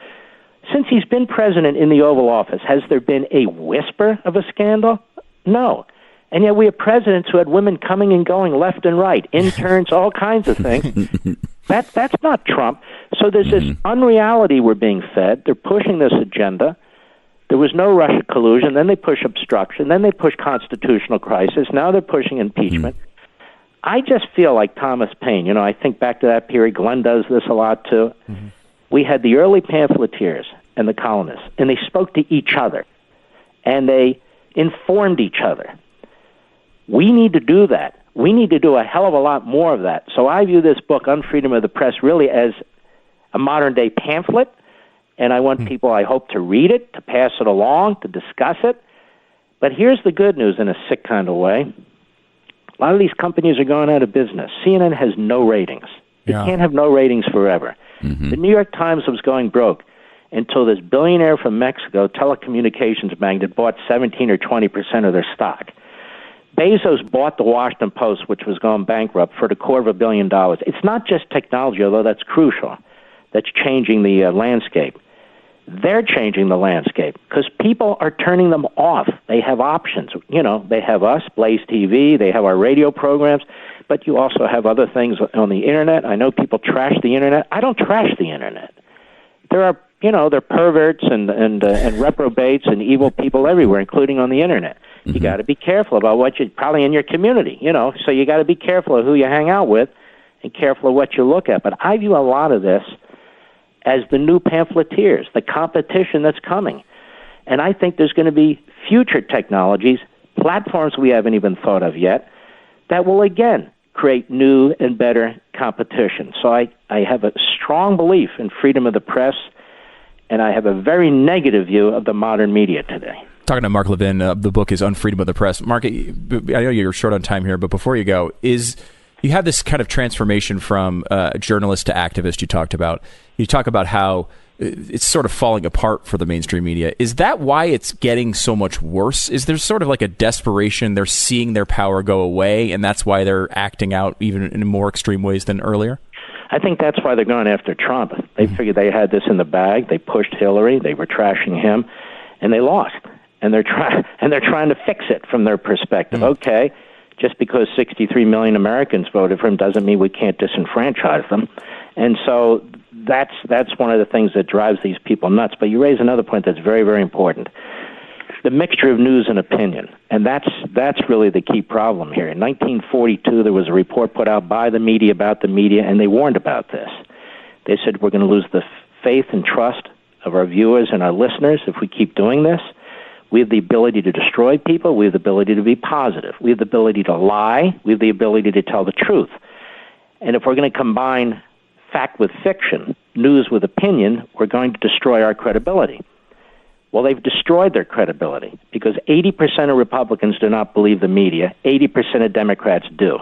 Since he's been president in the Oval Office, has there been a whisper of a scandal? No. And yet we have presidents who had women coming and going left and right, interns, all kinds of things. That's not Trump. So there's this unreality we're being fed. They're pushing this agenda. There was no Russia collusion. Then they push obstruction. Then they push constitutional crisis. Now they're pushing impeachment. I just feel like Thomas Paine. I think back to that period. Glenn does this a lot, too. We had the early pamphleteers and the colonists, and they spoke to each other, and they informed each other. We need to do that. We need to do a hell of a lot more of that. So I view this book, Unfreedom of the Press, really as a modern-day pamphlet, and I want people, I hope, to read it, to pass it along, to discuss it. But here's the good news in a sick kind of way. A lot of these companies are going out of business. CNN has no ratings. It can't have no ratings forever. The New York Times was going broke until this billionaire from Mexico, telecommunications magnate, bought 17 or 20% of their stock. Bezos bought the Washington Post, which was going bankrupt, for $250 million. It's not just technology, although that's crucial, that's changing the landscape. They're changing the landscape because people are turning them off. They have options. They have us, Blaze TV, they have our radio programs, but you also have other things on the Internet. I know people trash the Internet. I don't trash the Internet. There are, there are perverts and reprobates and evil people everywhere, including on the Internet. You got to be careful about what you, probably in your community, so you got to be careful of who you hang out with and careful of what you look at. But I view a lot of this as the new pamphleteers, the competition that's coming. And I think there's going to be future technologies, platforms we haven't even thought of yet, that will again create new and better competition. So I have a strong belief in freedom of the press, and I have a very negative view of the modern media today. Talking to Mark Levin, the book is Unfreedom of the Press. Mark, I know you're short on time here, but before you go, you have this kind of transformation from journalist to activist you talked about. You talk about how it's sort of falling apart for the mainstream media. Is that why it's getting so much worse? Is there sort of like a desperation? They're seeing their power go away, and that's why they're acting out even in more extreme ways than earlier? I think that's why they're going after Trump. They figured they had this in the bag. They pushed Hillary. They were trashing him, and they lost. And they're trying to fix it from their perspective. Okay, just because 63 million Americans voted for him doesn't mean we can't disenfranchise them. And so that's one of the things that drives these people nuts. But you raise another point that's very, very important. The mixture of news and opinion. And that's really the key problem here. In 1942, there was a report put out by the media about the media, and they warned about this. They said we're going to lose the faith and trust of our viewers and our listeners if we keep doing this. We have the ability to destroy people. We have the ability to be positive. We have the ability to lie. We have the ability to tell the truth. And if we're going to combine fact with fiction, news with opinion, we're going to destroy our credibility. Well, they've destroyed their credibility because 80% of Republicans do not believe the media. 80% of Democrats do.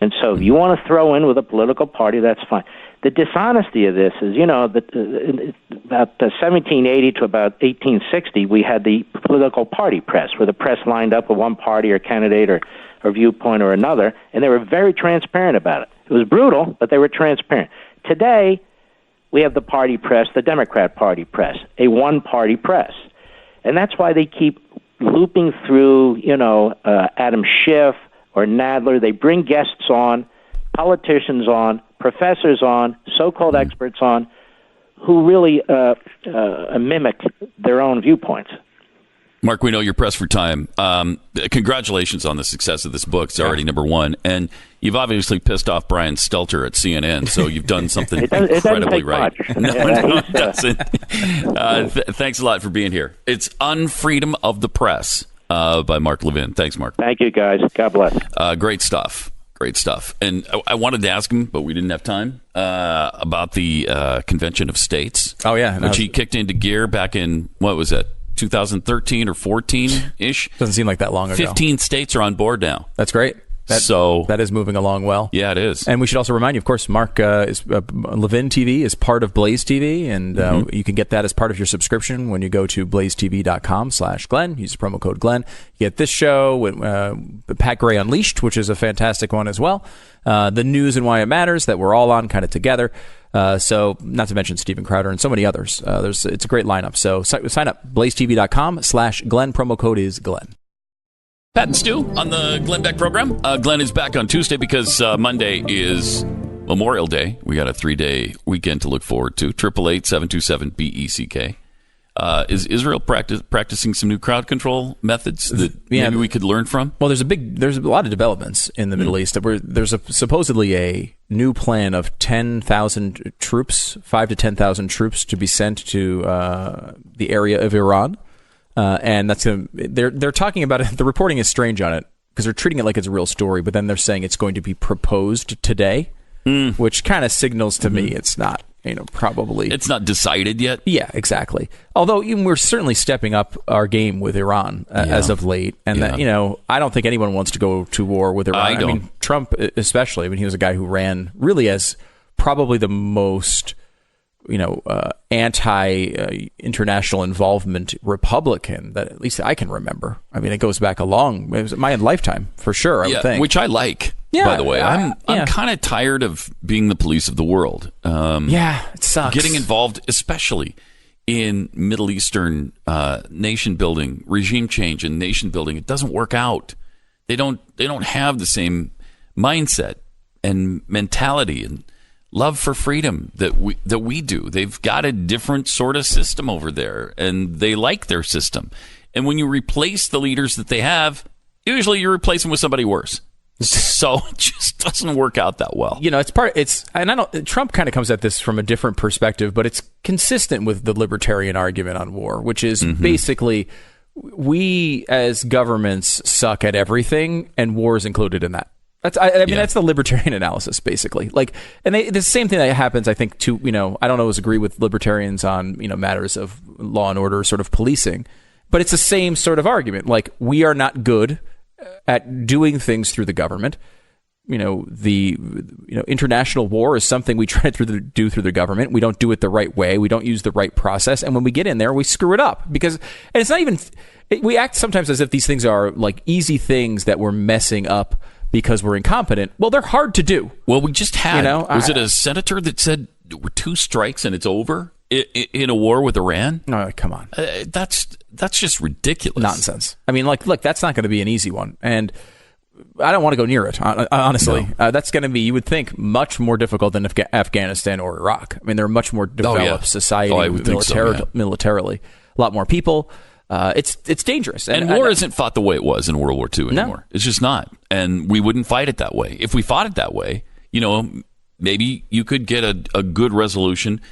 And so if you want to throw in with a political party, that's fine. The dishonesty of this is, about 1780 to about 1860, we had the political party press, where the press lined up with one party or candidate or viewpoint or another, and they were very transparent about it. It was brutal, but they were transparent. Today, we have the party press, the Democrat Party press, a one-party press. And that's why they keep looping through, Adam Schiff or Nadler. They bring guests on, politicians on, professors on, so-called experts on, who really mimic their own viewpoints. Mark, we know you're pressed for time. Congratulations on the success of this book. It's already number one. And you've obviously pissed off Brian Stelter at CNN, so you've done something incredibly right. No, it doesn't. Thanks a lot for being here. It's Unfreedom of the Press by Mark Levin. Thanks, Mark. Thank you, guys. God bless. Great stuff. Great stuff. And I wanted to ask him, but we didn't have time, about the Convention of States. Oh, yeah. Which he kicked into gear back in, what was that, 2013 or 14-ish? Doesn't seem like that long ago. 15 states are on board now. That's great. That is moving along well. Yeah, it is. And we should also remind you, of course, Mark Levin TV is part of Blaze TV, and you can get that as part of your subscription when you go to blazetv.com/Glenn. Use the promo code Glenn. You get this show with Pat Gray Unleashed, which is a fantastic one as well. The News and Why It Matters that we're all on kind of together. So not to mention Steven Crowder and so many others. It's a great lineup. So sign up, blazetv.com/Glenn. Promo code is Glenn. Pat and Stu on the Glenn Beck program. Glenn is back on Tuesday because Monday is Memorial Day. We got a 3-day weekend to look forward to. 888-727-BECK. Is Israel practicing some new crowd control methods that maybe we could learn from? Well, there's a lot of developments in the Middle East. There's supposedly a new plan of 10,000 troops, 5 to 10,000 troops to be sent to the area of Iran. And that's they're talking about it. The reporting is strange on it because they're treating it like it's a real story, but then they're saying it's going to be proposed today, which kind of signals to me it's not, probably. It's not decided yet? Yeah, exactly. Although we're certainly stepping up our game with Iran as of late. And, that, I don't think anyone wants to go to war with Iran. I don't. mean, Trump especially. I mean, he was a guy who ran really as probably the most anti-international involvement Republican that at least I can remember. I mean, it goes back it was my lifetime for sure, I would think. Which I like, by the way. I'm kind of tired of being the police of the world. It sucks. Getting involved, especially in Middle Eastern nation building, regime change and nation building. It doesn't work out. They don't have the same mindset and mentality and love for freedom that we do. They've got a different sort of system over there, and they like their system. And when you replace the leaders that they have, usually you replace them with somebody worse. So it just doesn't work out that well. Trump kind of comes at this from a different perspective, but it's consistent with the libertarian argument on war, which is basically we as governments suck at everything, and war is included in that. That's the libertarian analysis, basically. The same thing that happens, I think, to, I don't always agree with libertarians on, matters of law and order, sort of policing, but it's the same sort of argument. We are not good at doing things through the government. International war is something we try to do through the government. We don't do it the right way. We don't use the right process. And when we get in there, we screw it up and it's not even, we act sometimes as if these things are like easy things that we're messing up because we're incompetent. Well, they're hard to do. Well, we just had, was it a senator that said we're 2 strikes and it's over in a war with Iran? No, come on. That's just ridiculous. Nonsense. I mean, look, that's not going to be an easy one. And I don't want to go near it, honestly. No. That's going to be, you would think, much more difficult than Afghanistan or Iraq. I mean, they're a much more developed society militarily. A lot more people. It's dangerous. And war isn't fought the way it was in World War II anymore. No. It's just not. And we wouldn't fight it that way. If we fought it that way, maybe you could get a good resolution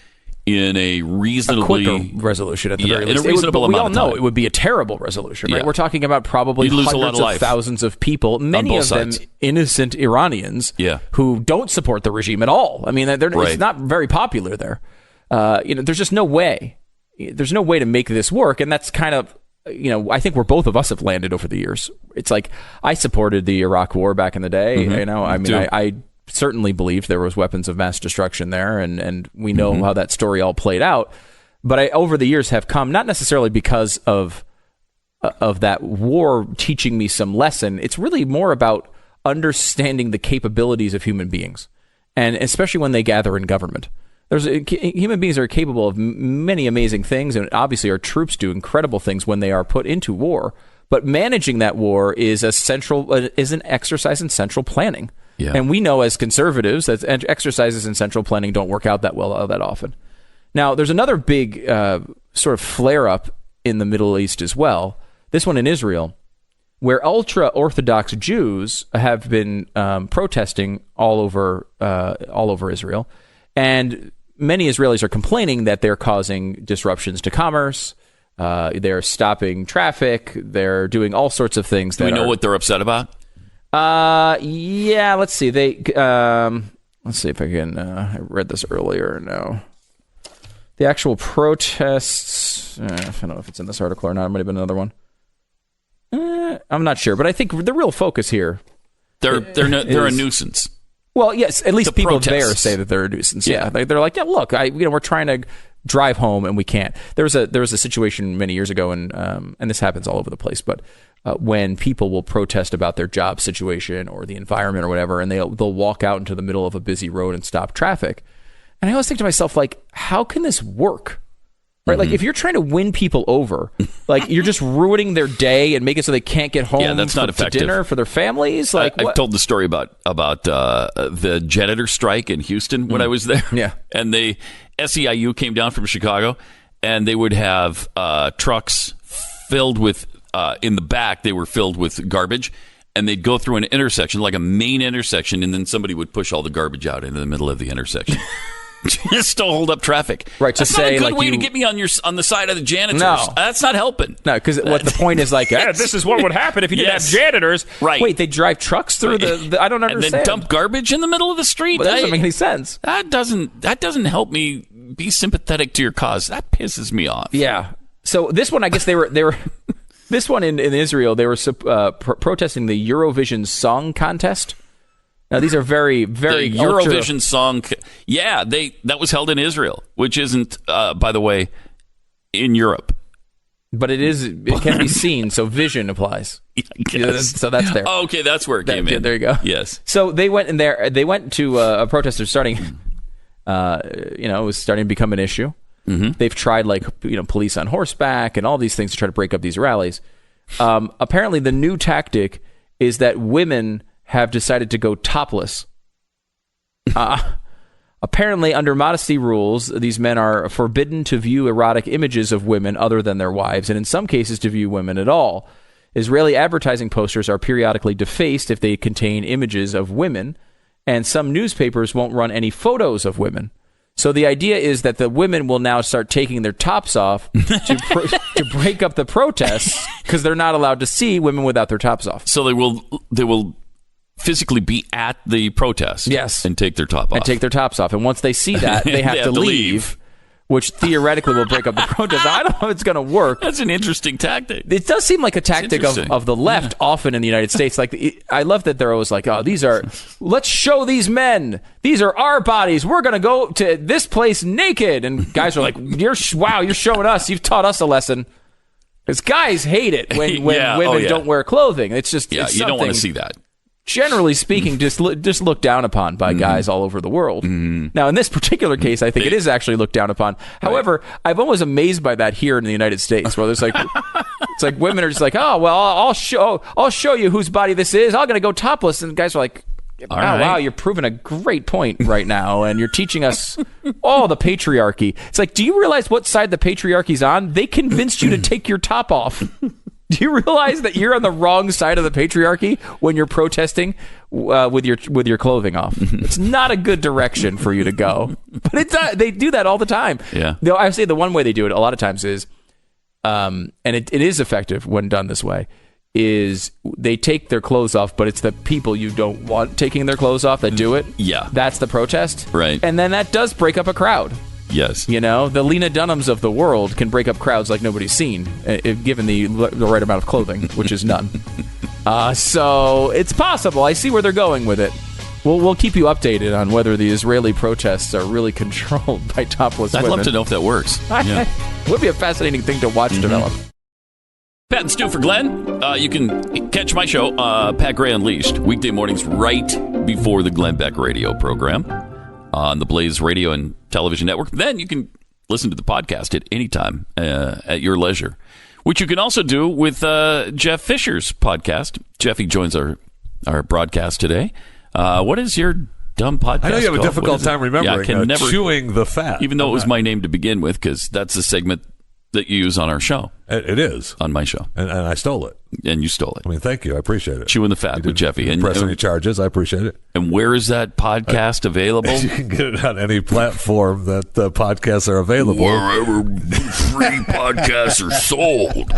in a quicker resolution at the very least. In a reasonable amount of time. We all know it would be a terrible resolution, right? Yeah. We're talking about probably hundreds of thousands of people, many of them innocent Iranians who don't support the regime at all. I mean, it's not very popular there. There's just no way. There's no way to make this work, and that's kind of, I think where both of us have landed over the years. It's like I supported the Iraq War back in the day. I certainly believed there was weapons of mass destruction there, and we know how that story all played out. But I, over the years, have come not necessarily because of that war teaching me some lesson. It's really more about understanding the capabilities of human beings, and especially when they gather in government. Human beings are capable of many amazing things, and obviously our troops do incredible things when they are put into war. But managing that war is an exercise in central planning. Yeah. And we know as conservatives that exercises in central planning don't work out that well that often. Now, there's another big sort of flare-up in the Middle East as well, this one in Israel, where ultra-Orthodox Jews have been protesting all over Israel. And many Israelis are complaining that they're causing disruptions to commerce. They're stopping traffic. They're doing all sorts of things. Do we know what they're upset about? Yeah. Let's see. Let's see if I can. I read this earlier. No. The actual protests. I don't know if it's in this article or not. It might have been another one. I'm not sure, but I think the real focus here They're a nuisance. Well, yes, at least people protests. there say that they're a nuisance. Yeah, they're like, yeah, look, we're trying to drive home and we can't. There was a situation many years ago, and this happens all over the place, but when people will protest about their job situation or the environment or whatever, and they'll walk out into the middle of a busy road and stop traffic. And I always think to myself, like, how can this work? Right? Like, if you're trying to win people over, like, you're just ruining their day and make it so they can't get home that's not to effective. dinner for their families. Like, I've told the story about the janitor strike in Houston when I was there. Yeah. And SEIU came down from Chicago, and they would have trucks filled with, in the back, they were filled with garbage, and they'd go through an intersection, like a main intersection, and then somebody would push all the garbage out into the middle of the intersection. Just to hold up traffic. Right, to that's say, not a good like, way to get me on the side of the janitors. No. That's not helping. No, because what the point is, like, this is what would happen if you didn't have janitors. Right. Wait, they drive trucks through the I don't understand. And then dump garbage in the middle of the street. Well, that doesn't make any sense. That doesn't help me be sympathetic to your cause. That pisses me off. Yeah. So this one, I guess they were this one in Israel, they were protesting the Eurovision Song Contest. Now, these are very, very the Eurovision song. Yeah, that was held in Israel, which isn't, by the way, in Europe. But it can be seen, so vision applies. So that's there. Oh, okay, that's where it came in. There you go. Yes. So they went in there. They went to a protest. They're starting. It was starting to become an issue. Mm-hmm. They've tried, police on horseback and all these things to try to break up these rallies. Apparently, the new tactic is that women have decided to go topless. Apparently, under modesty rules, these men are forbidden to view erotic images of women other than their wives, and in some cases to view women at all. Israeli advertising posters are periodically defaced if they contain images of women, and some newspapers won't run any photos of women. So the idea is that the women will now start taking their tops off to break up the protests because they're not allowed to see women without their tops off. So they will physically be at the protest, yes, and take their top off. And take their tops off. And once they see that, they have to leave, which theoretically will break up the protest. I don't know if it's going to work. That's an interesting tactic. It does seem like a tactic of the left often in the United States. Like, I love that they're always like, let's show these men. These are our bodies. We're going to go to this place naked. And guys are like, you're showing us. You've taught us a lesson. Because guys hate it when women don't wear clothing. It's just you don't want to see that. Generally speaking, just looked down upon by guys all over the world. Now, in this particular case, I think it is actually looked down upon. However, I'm always amazed by that here in the United States, where there's like, it's like women are just like, oh well, I'll show you whose body this is. I'm gonna go topless, and guys are like, wow, you're proving a great point right now, and you're teaching us the patriarchy. It's like, do you realize what side the patriarchy's on? They convinced you to take your top off. Do you realize that you're on the wrong side of the patriarchy when you're protesting with your clothing off? It's not a good direction for you to go. But they do that all the time. Yeah. I say the one way they do it a lot of times is, and it is effective when done this way, is they take their clothes off, but it's the people you don't want taking their clothes off that do it. Yeah. That's the protest. Right. And then that does break up a crowd. Yes. The Lena Dunhams of the world can break up crowds like nobody's seen, if given the right amount of clothing, which is none. So it's possible. I see where they're going with it. We'll keep you updated on whether the Israeli protests are really controlled by topless women. I'd love to know if that works. It would be a fascinating thing to watch develop. Pat and Stu for Glenn. You can catch my show, Pat Gray Unleashed, weekday mornings right before the Glenn Beck radio program on the Blaze Radio and Television Network. Then you can listen to the podcast at any time at your leisure, which you can also do with Jeff Fisher's podcast. Jeffy joins our broadcast today. What is your dumb podcast I know you have called? a difficult time remembering. Chewing the Fat. Even though it was my name to begin with, because that's the segment that you use on our show. It is. On my show. And I stole it. And you stole it. I mean, thank you. I appreciate it. Chewing the Fat with Jeffy. And press any charges. I appreciate it. And where is that podcast available? You can get it on any platform that podcasts are available. Wherever free podcasts are sold.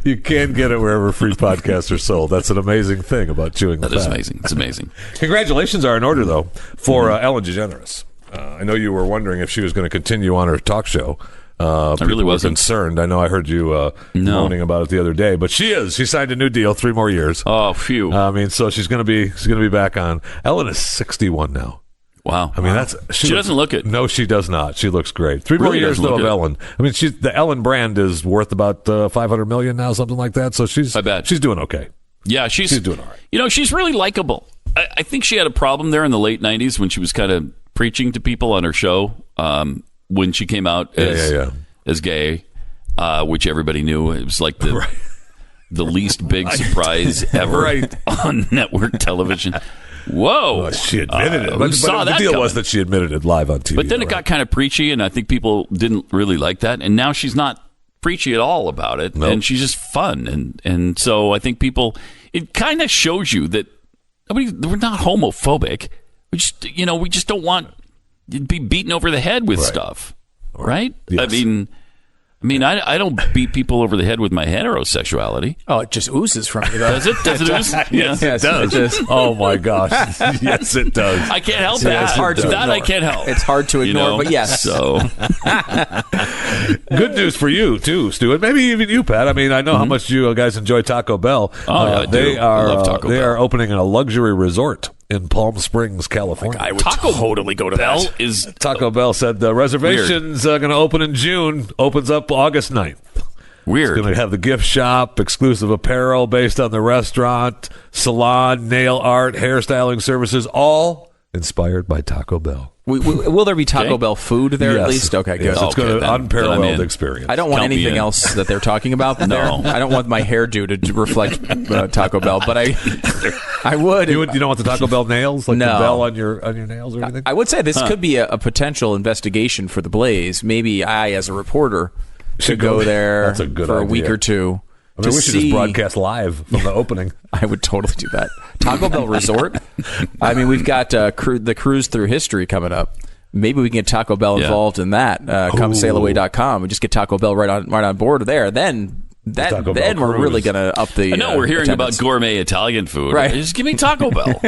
You can get it wherever free podcasts are sold. That's an amazing thing about Chewing the Fat. That is amazing. It's amazing. Congratulations are in order, though, for Ellen DeGeneres. I know you were wondering if she was going to continue on her talk show. really wasn't concerned. I know I heard you moaning about it the other day, but she is. She signed a new deal, 3 more years. Oh, phew. I mean, so she's going to be back on. Ellen is 61 now. Wow. I mean, she doesn't look it. No, she does not. She looks great. 3 more Really years though of it. Ellen. I mean, the Ellen brand is worth about $500 million now, something like that. So she's doing okay. Yeah, she's doing all right. You know, she's really likable. I think she had a problem there in the late 90s when she was kind of preaching to people on her show when she came out as gay, which everybody knew. It was like the least big surprise ever on network television. Whoa. Well, she admitted it. But the deal was that she admitted it live on TV. But then it got kind of preachy, and I think people didn't really like that. And now she's not preachy at all about it, and she's just fun. And so I think people, it kind of shows you that we're not homophobic. We just don't want to be beaten over the head with stuff, right? Yes. I mean, I don't beat people over the head with my heterosexuality. Oh, it just oozes from you, though. Does it? Does it ooze? Yes, it does. Oh, my gosh. Yes, it does. I can't help that. It's hard to ignore. I can't help. It's hard to ignore, but yes. So. Good news for you, too, Stu, and maybe even you, Pat. I mean, I know how much you guys enjoy Taco Bell. Oh, yeah, I do. I love Taco Bell. They are opening a luxury resort in Palm Springs, California. I would totally go to Bell that. Taco Bell said the reservations are going to open in June. Opens up August 9th. Weird. It's going to have the gift shop, exclusive apparel based on the restaurant, salon, nail art, hairstyling services, all inspired by Taco Bell. Will there be Taco Bell food there Yes. at least? Okay, good. Yes, it's going to then unparalleled experience. I don't want Count me anything in. else that they're talking about there. I don't want my hairdo to reflect Taco Bell, but I would. You don't want the Taco Bell nails, like No. the bell on your nails or anything? I would say this could be a potential investigation for the Blaze. Maybe I, as a reporter, should go there That's a good for a idea. week or two. I mean, we should just broadcast live from the opening. I would totally do that. Taco Bell Resort. I mean, we've got the cruise through history coming up. Maybe we can get Taco Bell involved in that. Come sailaway.com. We just get Taco Bell right on board there. Then we're really going to up the. I know we're hearing attendance. about gourmet Italian food. Right. Just give me Taco Bell.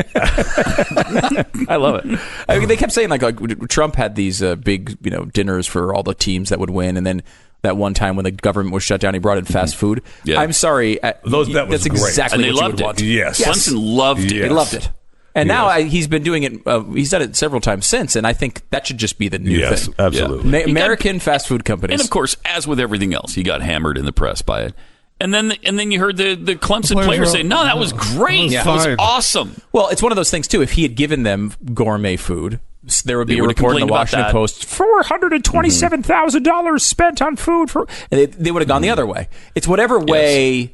I love it. I mean, they kept saying like Trump had these big dinners for all the teams that would win, and then that one time when the government was shut down, he brought in fast food. Yeah. I'm sorry, that was that's great. exactly And they what loved you it. would want. Yes. Clemson loved it. Yes. They loved it. And Yes. now he's been doing it. He's done it several times since, and I think that should just be the new Yes, thing. absolutely. American fast food companies. And of course, as with everything else, he got hammered in the press by it. And then you heard the Clemson players say, "No, that was great. That was awesome." Well, it's one of those things too. If he had given them gourmet food, there would be a would've report in the complained about Washington that. Post: $427,000 spent on food. And they would have gone the other way. It's whatever way.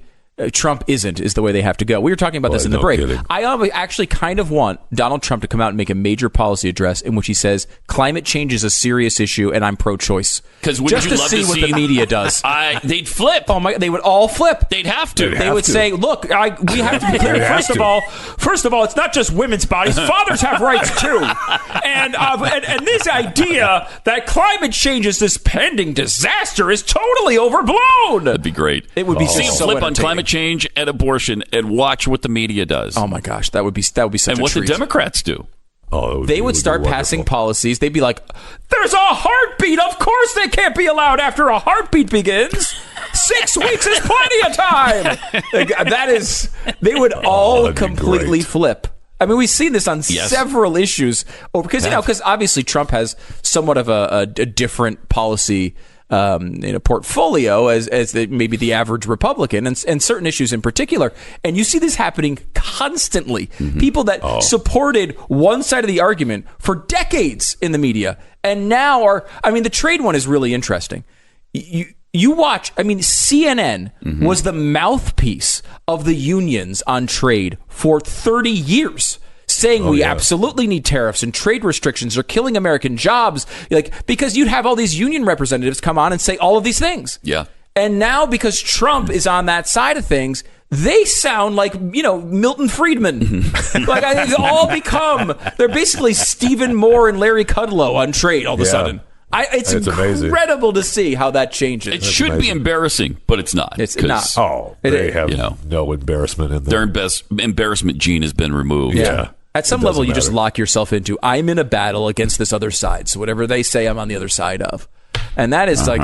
Trump is the way they have to go. We were talking about this in the no break. kidding. I actually kind of want Donald Trump to come out and make a major policy address in which he says climate change is a serious issue and I'm pro-choice. Because would just you to love see to what see the media does. They'd flip. Oh my! They would all flip. They'd have to. They would say, "Look, we have to be clear. First of all, it's not just women's bodies; fathers have rights too." And this idea that climate change is this pending disaster is totally overblown. That'd be great. It would be see him so flip on entertaining. climate change and abortion, and watch what the media does. Oh my gosh, that would be such and a what treat. the Democrats do. Oh, They would start be passing wonderful. policies. They'd be like, "There's a heartbeat. Of course, they can't be allowed after a heartbeat begins. 6 weeks is plenty of time." Like, that is, they would all that'd be completely great. flip. I mean, we've seen this on several issues. Because because obviously Trump has somewhat of a different policy portfolio as maybe the average Republican and certain issues in particular. And you see this happening constantly. People that supported one side of the argument for decades in the media and now the trade one is really interesting. You watch, CNN was the mouthpiece of the unions on trade for 30 years. Saying we absolutely need tariffs and trade restrictions are killing American jobs, because you'd have all these union representatives come on and say all of these things. Yeah. And now because Trump is on that side of things, they sound like, Milton Friedman. They're basically Stephen Moore and Larry Kudlow on trade all of a sudden. It's incredible to see how that changes. It should be embarrassing, but it's not. It's not. They have no embarrassment in them. Their embarrassment gene has been removed. Yeah. At some level, you just lock yourself into, I'm in a battle against this other side. So whatever they say, I'm on the other side of. And that is like,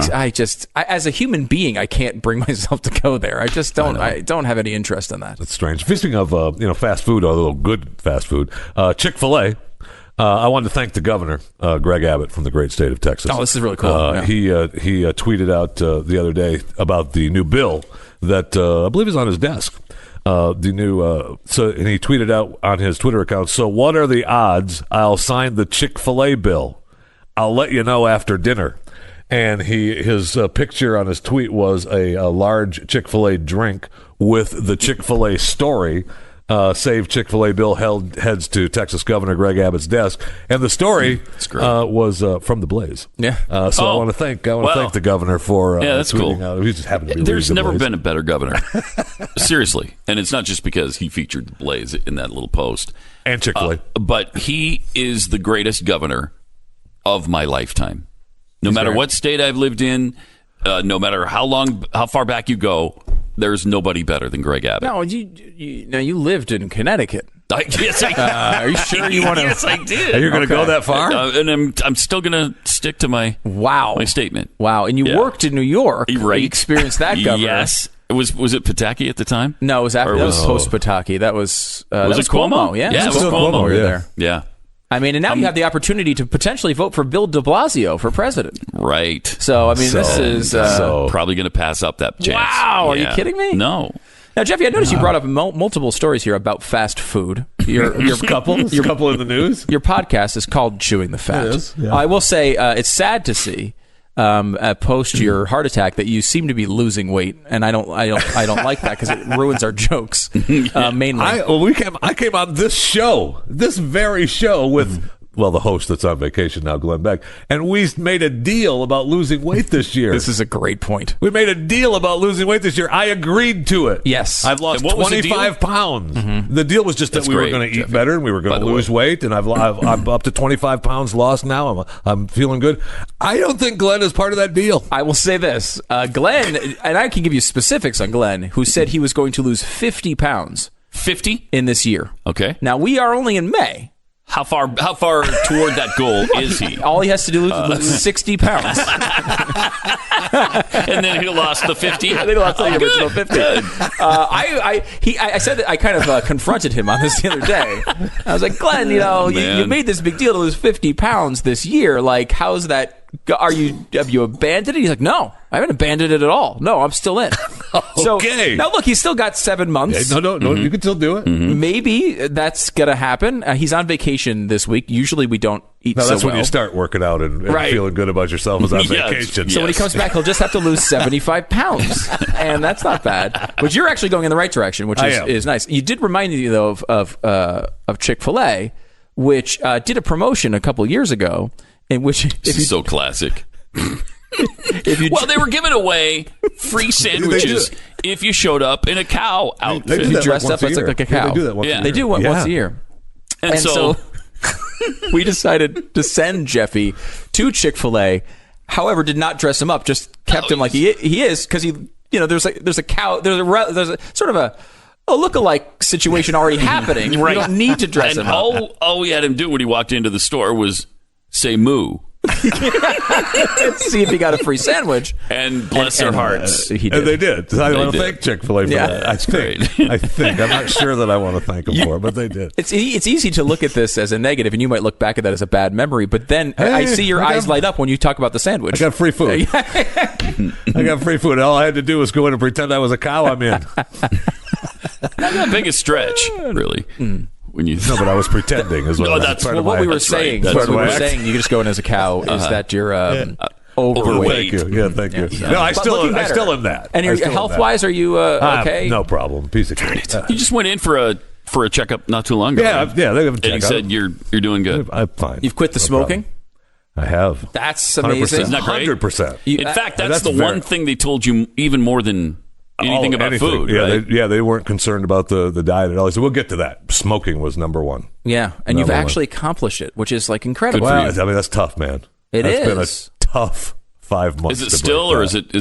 as a human being, I can't bring myself to go there. I just don't. I don't have any interest in that. That's strange. Speaking of fast food, or a little good fast food, Chick-fil-A. I wanted to thank the governor, Greg Abbott, from the great state of Texas. Oh, this is really cool. He tweeted out the other day about the new bill that I believe is on his desk. And he tweeted out on his Twitter account, "So what are the odds I'll sign the Chick-fil-A bill? I'll let you know after dinner." And his picture on his tweet was a large Chick-fil-A drink with the Chick-fil-A story. Save Chick-fil-A bill heads to Texas Governor Greg Abbott's desk, and the story was from the Blaze. Yeah. I want to thank the governor for that's tweeting cool. out. He just happened to be There's never Blaze. been a better governor, seriously, and it's not just because he featured the Blaze in that little post And Chick-fil-A, but he is the greatest governor of my lifetime. No matter what state I've lived in, no matter how far back you go. There's nobody better than Greg Abbott. No, you lived in Connecticut. Yes, are you sure you want to? Yes, I did. Are you going to go that far? And I'm still going to stick to my statement. Wow, and you worked in New York. Right. You experienced that, governor. Yes. Was it Pataki at the time? No, it was after. That was post Pataki. That was Cuomo? Yeah, it was Cuomo. Yeah. There. Yeah. I mean, and now you have the opportunity to potentially vote for Bill de Blasio for president. Right. So, I mean, this is... probably going to pass up that chance. Wow, are you kidding me? No. Now, Jeffy, I noticed you brought up multiple stories here about fast food. Your couple in the news. Your podcast is called Chewing the Fat. It is, yeah. I will say it's sad to see post your heart attack that you seem to be losing weight, and I don't like that because it ruins our jokes. Mainly, I came on this very show with the host that's on vacation now, Glenn Beck, and we made a deal about losing weight this year. This is a great point. We made a deal about losing weight this year. I agreed to it. Yes. I've lost 25 pounds. Mm-hmm. The deal was just that we were going to eat better and we were going to lose weight, and I'm up to 25 pounds lost now. I'm feeling good. I don't think Glenn is part of that deal. I will say this. Glenn, and I can give you specifics on Glenn, who said he was going to lose 50 pounds. 50? In this year. Okay. Now, we are only in May. How far toward that goal is he? All he has to do is lose 60 pounds. And then he lost the 50? I think he lost the original 50. I said that I kind of confronted him on this the other day. I was like, Glenn, you made this big deal to lose 50 pounds this year. Like, how's that? Have you abandoned it? He's like, no, I haven't abandoned it at all. No, I'm still in. Okay. So, now look, he's still got 7 months. No, you can still do it. Mm-hmm. Maybe that's going to happen. He's on vacation this week. Usually we don't eat so well. That's when you start working out and feeling good about yourself as on vacation. So when he comes back, he'll just have to lose 75 pounds. And that's not bad. But you're actually going in the right direction, which is nice. You did remind me, though, of Chick-fil-A, which did a promotion a couple years ago in which... This is so classic. They were giving away free sandwiches if you showed up in a cow outfit. If you dressed up as like a cow. They do that once a year. They do once a year. And so we decided to send Jeffy to Chick-fil-A. However, did not dress him up. Just kept him like he is, because there's a cow. There's a sort of a look-alike situation already happening. Right. You don't need to dress him up. All we had him do when he walked into the store was say moo. See if he got a free sandwich. And bless their hearts. He did. And they did. I want to thank Chick-fil-A for that. I think. I'm not sure that I want to thank them for it, but they did. It's easy to look at this as a negative, and you might look back at that as a bad memory, but then I see your eyes light up when you talk about the sandwich. I got free food. I got free food. All I had to do was go in and pretend I was a cow. I'm in. Not the biggest stretch, really. No, but I was pretending as well. That's what we were saying. What we were saying, you just go in as a cow, is that you're overweight. Thank you. No, I still am that. And health-wise, are you okay? No problem. Piece of cake. You just went in for a checkup not too long ago. Yeah, they have a checkup. And he said you're doing good. I'm fine. You've quit the smoking? I have. That's amazing. Isn't that great? 100%. In fact, that's the one thing they told you even more than anything about food. Yeah, right? they weren't concerned about the diet at all. So we'll get to that. Smoking was number one. Yeah, and you've actually accomplished it, which is like incredible. Well, I mean, that's tough, man. It's been a tough 5 months. Is it still, or is it?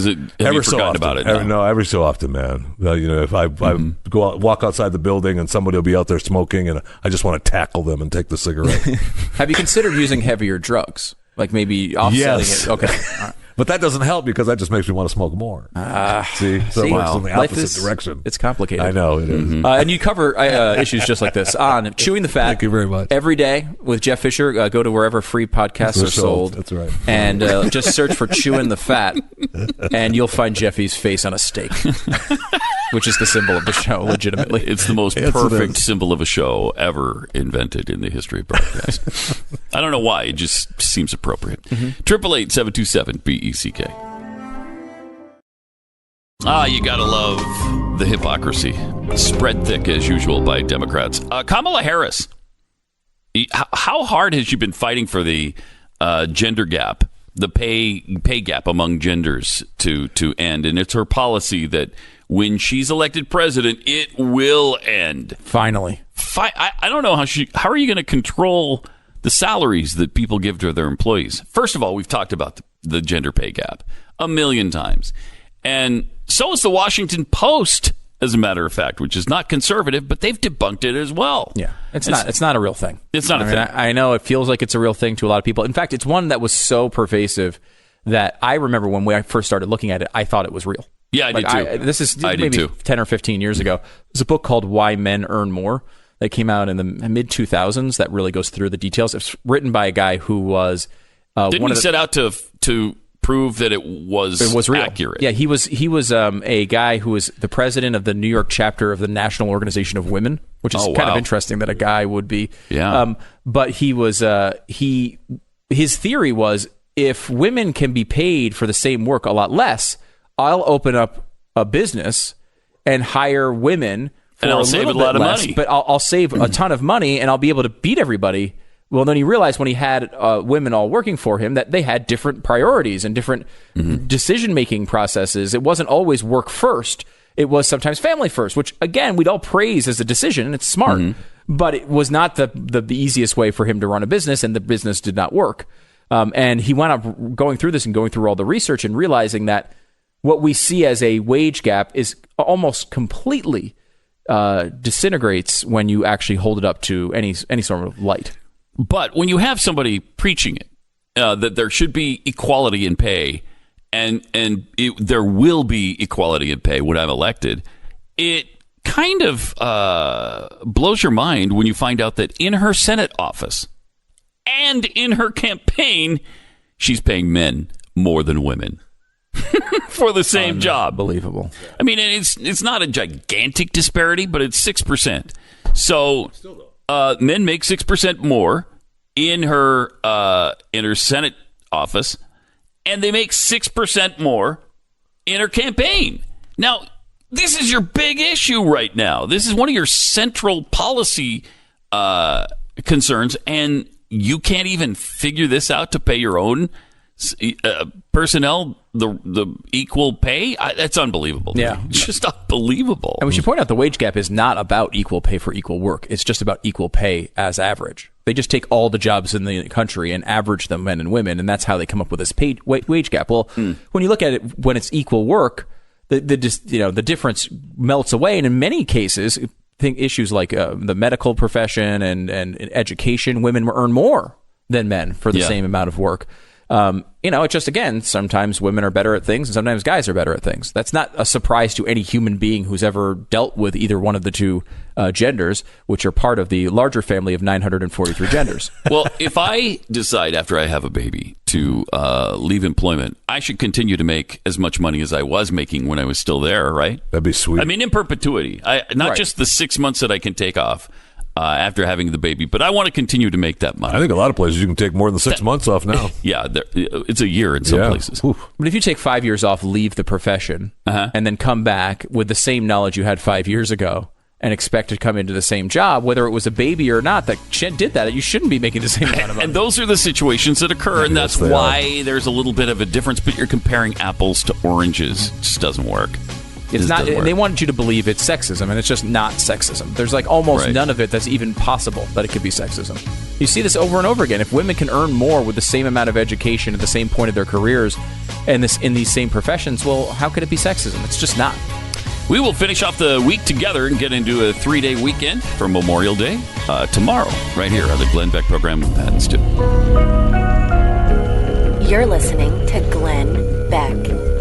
Have you forgotten about it? No, every so often, man. If I go out, walk outside the building and somebody will be out there smoking, and I just want to tackle them and take the cigarette. Have you considered using heavier drugs? Like maybe offsetting it? Okay. All right. But that doesn't help because that just makes me want to smoke more. See? So it works in the opposite direction. It's complicated. I know it is. And you cover issues just like this on Chewing the Fat. Thank you very much. Every day with Jeff Fisher. Go to wherever free podcasts are sold. That's right. And just search for Chewing the Fat, and you'll find Jeffy's face on a steak, which is the symbol of the show, legitimately. It's the most perfect symbol of a show ever invented in the history of broadcast. I don't know why. It just seems appropriate. 888-727-BECK. You gotta love the hypocrisy. Spread thick, as usual, by Democrats. Kamala Harris. How hard has she been fighting for the gender gap, the pay gap among genders to end? And it's her policy that when she's elected president, it will end. Finally. I don't know how are you going to control the salaries that people give to their employees? First of all, we've talked about the gender pay gap a million times. And so is the Washington Post, as a matter of fact, which is not conservative, but they've debunked it as well. Yeah, it's not a real thing. It's not a thing. I know it feels like it's a real thing to a lot of people. In fact, it's one that was so pervasive that I remember when I first started looking at it, I thought it was real. Yeah, I did too. This is maybe 10 or 15 years ago. There's a book called Why Men Earn More that came out in the mid-2000s that really goes through the details. It's written by a guy who was... set out to prove that it was real. Accurate. Yeah, he was a guy who was the president of the New York chapter of the National Organization of Women, which is kind of interesting that a guy would be. Yeah. But he was his theory was, if women can be paid for the same work a lot less, I'll open up a business and hire women for and I'll save a lot of less, money. But I'll save a ton of money, and I'll be able to beat everybody. Well, then he realized when he had women all working for him that they had different priorities and different decision-making processes. It wasn't always work first. It was sometimes family first, which, again, we'd all praise as a decision, and it's smart. But it was not the easiest way for him to run a business, and the business did not work. And he wound up going through this and going through all the research and realizing that what we see as a wage gap is almost completely disintegrates when you actually hold it up to any sort of light. But when you have somebody preaching it, that there should be equality in pay, and there will be equality in pay when I'm elected, it kind of blows your mind when you find out that in her Senate office and in her campaign, she's paying men more than women for the same job. Unbelievable. I mean, it's not a gigantic disparity, but it's 6%. So men make 6% more in her Senate office, and they make 6% more in her campaign. Now, this is your big issue right now. This is one of your central policy concerns, and you can't even figure this out to pay your own personnel the equal pay. That's unbelievable. Yeah, it's just unbelievable. And we should point out the wage gap is not about equal pay for equal work. It's just about equal pay as average. They just take all the jobs in the country and average them, men and women, and that's how they come up with this wage gap. Well, when you look at it, when it's equal work, the difference melts away, and in many cases, think issues like the medical profession and education, women earn more than men for the same amount of work. It's just, again, sometimes women are better at things and sometimes guys are better at things. That's not a surprise to any human being who's ever dealt with either one of the two genders, which are part of the larger family of 943 genders. Well, if I decide after I have a baby to leave employment, I should continue to make as much money as I was making when I was still there, right? That'd be sweet. I mean, in perpetuity. Not just the 6 months that I can take off after having the baby, but I want to continue to make that money. I think a lot of places you can take more than 6 months off now. Yeah, it's a year in some places. Oof. But if you take 5 years off, leave the profession, and then come back with the same knowledge you had 5 years ago and expect to come into the same job, whether it was a baby or not, that did that, you shouldn't be making the same amount of money. And those are the situations that occur, and that's why there's a little bit of a difference, but you're comparing apples to oranges. It just doesn't work. It's not. They wanted you to believe it's sexism, and it's just not sexism. There's like almost none of it that's even possible that it could be sexism. You see this over and over again. If women can earn more with the same amount of education at the same point of their careers, and in these same professions, well, how could it be sexism? It's just not. We will finish off the week together and get into a 3-day weekend for Memorial Day tomorrow, right here on the Glenn Beck program with Pat and Stu. You're listening to Glenn Beck.